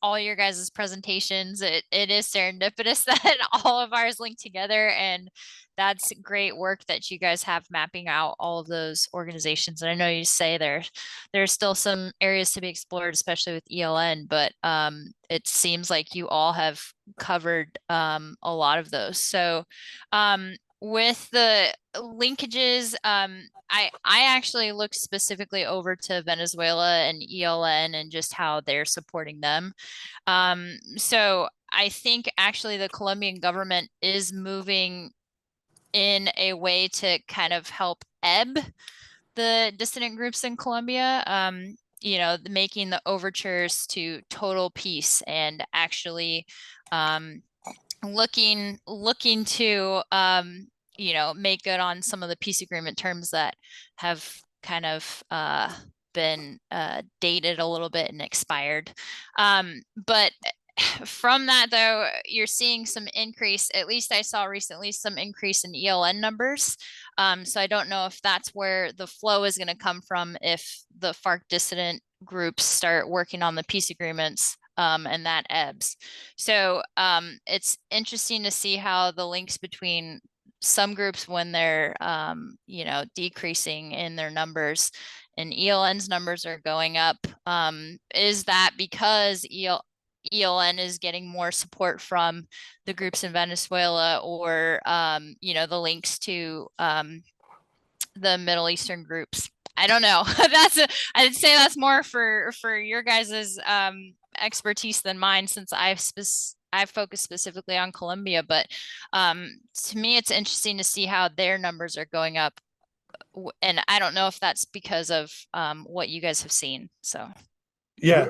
all your guys' presentations. It is serendipitous that all of ours link together, and that's great work that you guys have mapping out all of those organizations. And I know you say there's still some areas to be explored, especially with ELN, but it seems like you all have covered a lot of those. So with the linkages, I actually looked specifically over to Venezuela and ELN and just how they're supporting them. So I think actually the Colombian government is moving in a way to kind of help ebb the dissident groups in Colombia. Making the overtures to total peace and actually looking to make good on some of the peace agreement terms that have kind of been dated a little bit and expired. But from that, though, you're seeing some increase, at least I saw recently, some increase in ELN numbers. So I don't know if that's where the flow is going to come from if the FARC dissident groups start working on the peace agreements and that ebbs. So it's interesting to see how the links between some groups when they're, decreasing in their numbers and ELN's numbers are going up. Is that because ELN is getting more support from the groups in Venezuela or, the links to the Middle Eastern groups? I don't know. I'd say that's more for your guys's expertise than mine, since I've focused specifically on Colombia. But to me, it's interesting to see how their numbers are going up and I don't know if that's because of what you guys have seen. So Yeah,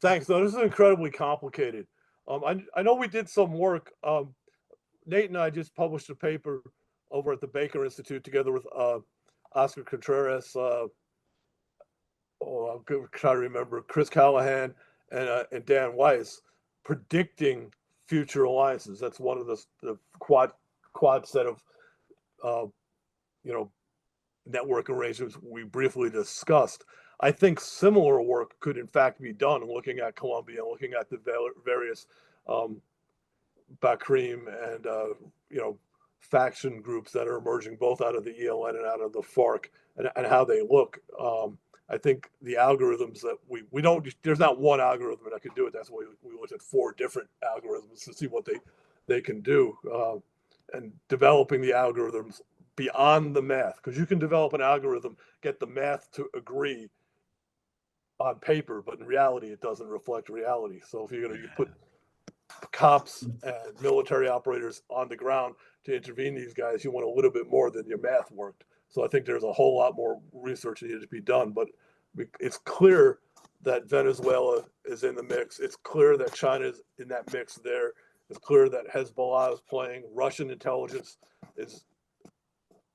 thanks. No, this is incredibly complicated. I know we did some work. Nate and I just published a paper over at the Baker Institute together with Oscar Contreras. I'm trying to remember, Chris Callahan and Dan Weiss, predicting future alliances. That's one of the quad set of you know, network arrangements we briefly discussed. I think similar work could in fact be done looking at Colombia, looking at the various Bakrim and faction groups that are emerging both out of the ELN and out of the FARC, and how they look. I think the algorithms that we don't, there's not one algorithm that could do it. That's why we looked at 4 different algorithms to see what they can do, and developing the algorithms beyond the math, because you can develop an algorithm, get the math to agree on paper, but in reality, it doesn't reflect reality. So if you're going to put cops and military operators on the ground to intervene these guys, you want a little bit more than your math worked. So I think there's a whole lot more research needed to be done, but it's clear that Venezuela is in the mix. It's clear that China is in that mix there. It's clear that Hezbollah is playing. Russian intelligence is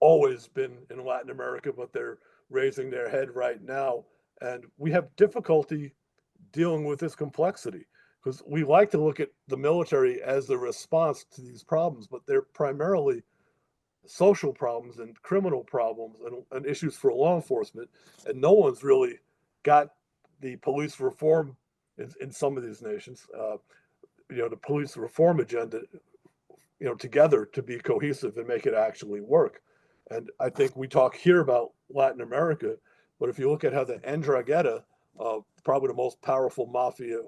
always been in Latin America, but they're raising their head right now. And we have difficulty dealing with this complexity, because we like to look at the military as the response to these problems, but they're primarily social problems and criminal problems and issues for law enforcement. And no one's really got the police reform in some of these nations, the police reform agenda, together to be cohesive and make it actually work. And I think we talk here about Latin America, but if you look at how the Ndrangheta, probably the most powerful mafia,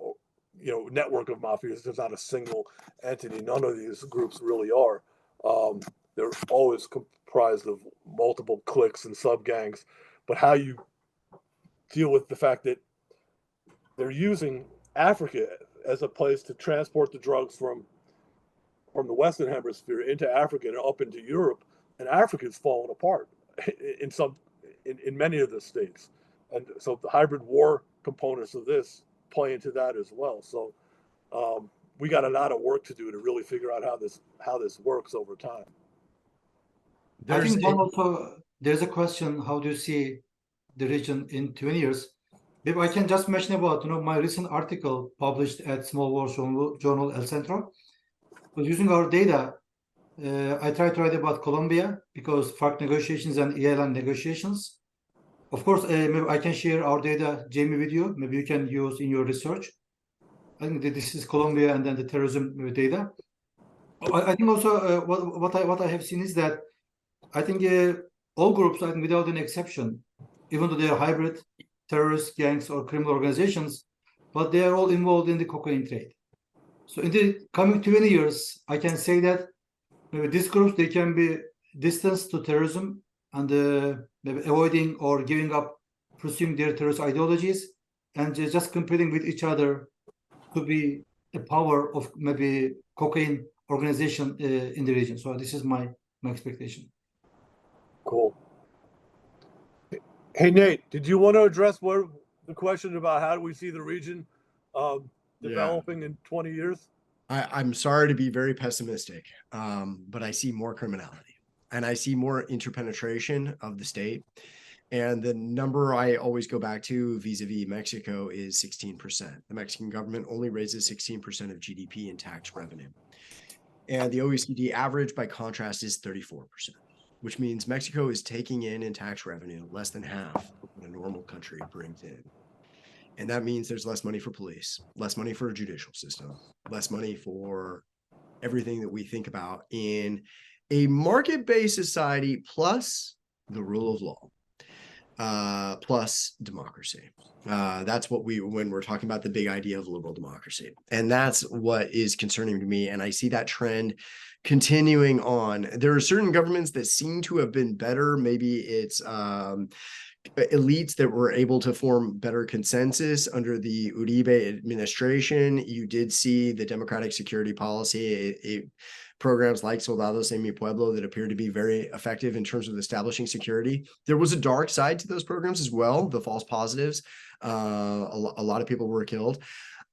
network of mafias, there's not a single entity. None of these groups really are. They're always comprised of multiple cliques and sub gangs. But how you deal with the fact that they're using Africa as a place to transport the drugs from the Western Hemisphere into Africa and up into Europe, and Africa's fallen apart in many of the states. And so the hybrid war components of this play into that as well. So we got a lot of work to do to really figure out how this works over time. I think also there's a question: how do you see the region in 20 years? If I can just mention about my recent article published at Small War Journal El Centro. So using our data, I tried to write about Colombia, because FARC negotiations and ELN negotiations. Of course, maybe I can share our data, Jamie, with you. Maybe you can use in your research. I think that this is Colombia and then the terrorism data. I think also what I have seen is that I think all groups, I think without an exception, even though they are hybrid terrorist gangs or criminal organizations, but they are all involved in the cocaine trade. So in the coming 20 years, I can say that maybe these groups, they can be distanced to terrorism and maybe avoiding or giving up pursuing their terrorist ideologies, and just competing with each other to be a power of maybe cocaine organization in the region. So this is my expectation. Cool. Hey, Nate, did you want to address the question about how do we see the region developing in 20 years? I'm sorry to be very pessimistic, but I see more criminality and I see more interpenetration of the state. And the number I always go back to vis-a-vis Mexico is 16%. The Mexican government only raises 16% of GDP in tax revenue. And the OECD average, by contrast, is 34%, which means Mexico is taking in tax revenue less than half of what a normal country brings in. And that means there's less money for police, less money for a judicial system, less money for everything that we think about in a market-based society, plus the rule of law, plus democracy. That's what when we're talking about the big idea of liberal democracy. And that's what is concerning to me. And I see that trend continuing on. There are certain governments that seem to have been better. Maybe it's elites that were able to form better consensus under the Uribe administration. You did see the democratic security policy. It programs like Soldados en Mi Pueblo that appeared to be very effective in terms of establishing security. There was a dark side to those programs as well, the false positives. A lot of people were killed.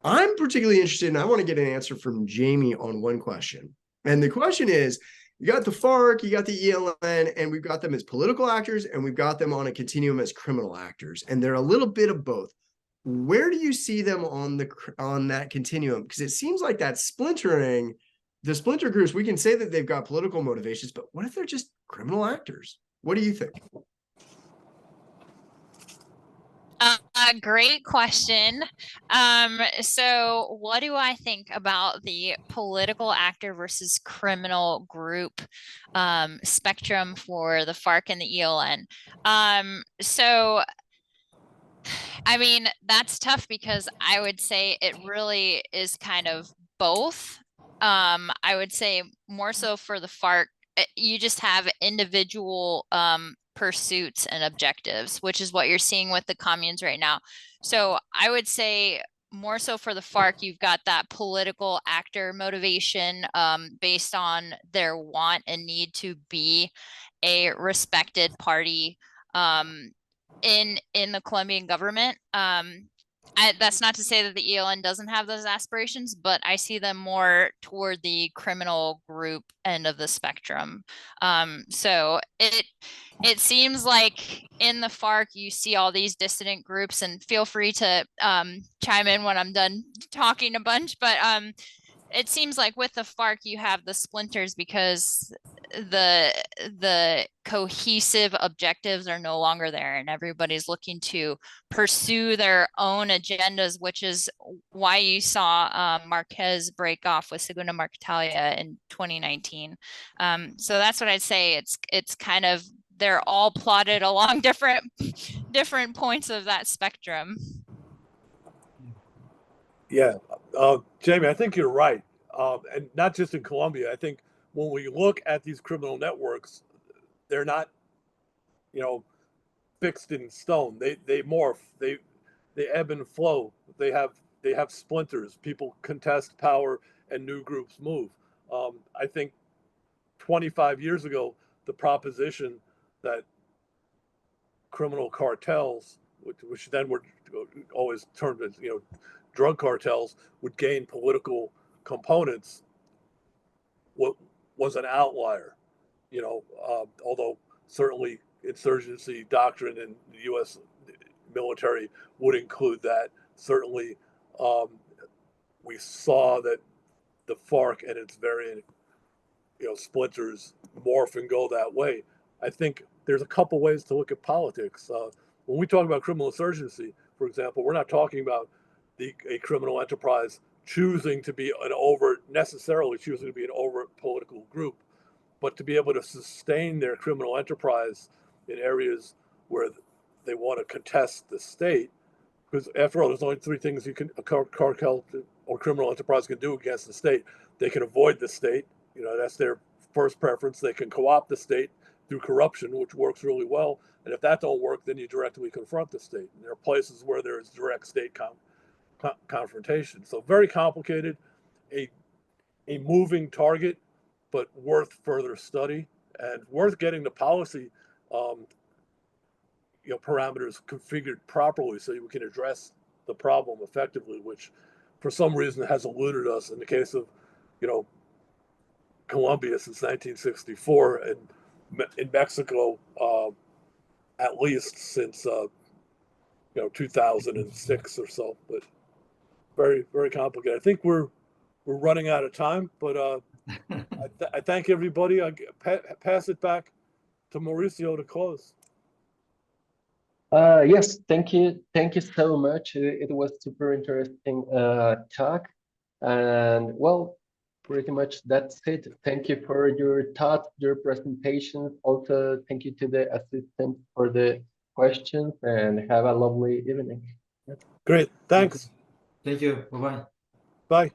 I'm particularly interested, and I want to get an answer from Jamie on one question. And the question is, you got the FARC, you got the ELN, and we've got them as political actors, and we've got them on a continuum as criminal actors. And they're a little bit of both. Where do you see them on that continuum? Because it seems like that splintering, the splinter groups, we can say that they've got political motivations, but what if they're just criminal actors? What do you think? Great question. So what do I think about the political actor versus criminal group spectrum for the FARC and the ELN? So I mean, that's tough because I would say it really is kind of both. I would say more so for the FARC, you just have individual pursuits and objectives, which is what you're seeing with the communes right now. So I would say more so for the FARC, you've got that political actor motivation based on their want and need to be a respected party in the Colombian government. That's not to say that the ELN doesn't have those aspirations, but I see them more toward the criminal group end of the spectrum. So it seems like in the FARC you see all these dissident groups, and feel free to chime in when I'm done talking a bunch, but it seems like with the FARC you have the splinters because the cohesive objectives are no longer there, and everybody's looking to pursue their own agendas, which is why you saw Marquez break off with Segunda Marquetalia in 2019. So that's what I'd say. It's kind of, they're all plotted along different points of that spectrum. Yeah, Jamie, I think you're right, and not just in Colombia. I think when we look at these criminal networks, they're not, fixed in stone. They morph. They ebb and flow. They have splinters. People contest power, and new groups move. I think 25 years ago, the proposition that criminal cartels, which then were always termed as drug cartels, would gain political components, what was an outlier, although certainly insurgency doctrine in the U.S. military would include that. Certainly, we saw that the FARC and its variant, splinters morph and go that way. I think there's a couple ways to look at politics. When we talk about criminal insurgency, for example, we're not talking about a criminal enterprise necessarily choosing to be an overt political group, but to be able to sustain their criminal enterprise in areas where they want to contest the state. Because after all, there's only three things a cartel or criminal enterprise can do against the state. They can avoid the state, that's their first preference. They can co-opt the state through corruption, which works really well. And if that don't work, then you directly confront the state. And there are places where there is direct state confrontation. So very complicated, a moving target, but worth further study and worth getting the policy parameters configured properly so we can address the problem effectively, which for some reason has eluded us in the case of Colombia since 1964, and in Mexico at least since 2006 or so. But very, very complicated. I think we're running out of time, but I thank everybody. I pass it back to Mauricio to close. Yes, thank you so much. It was super interesting talk, and well, pretty much that's it. Thank you for your thoughts, your presentation. Also, thank you to the assistant for the questions, and have a lovely evening. Great, thanks. Thank you. Bye-bye. Bye.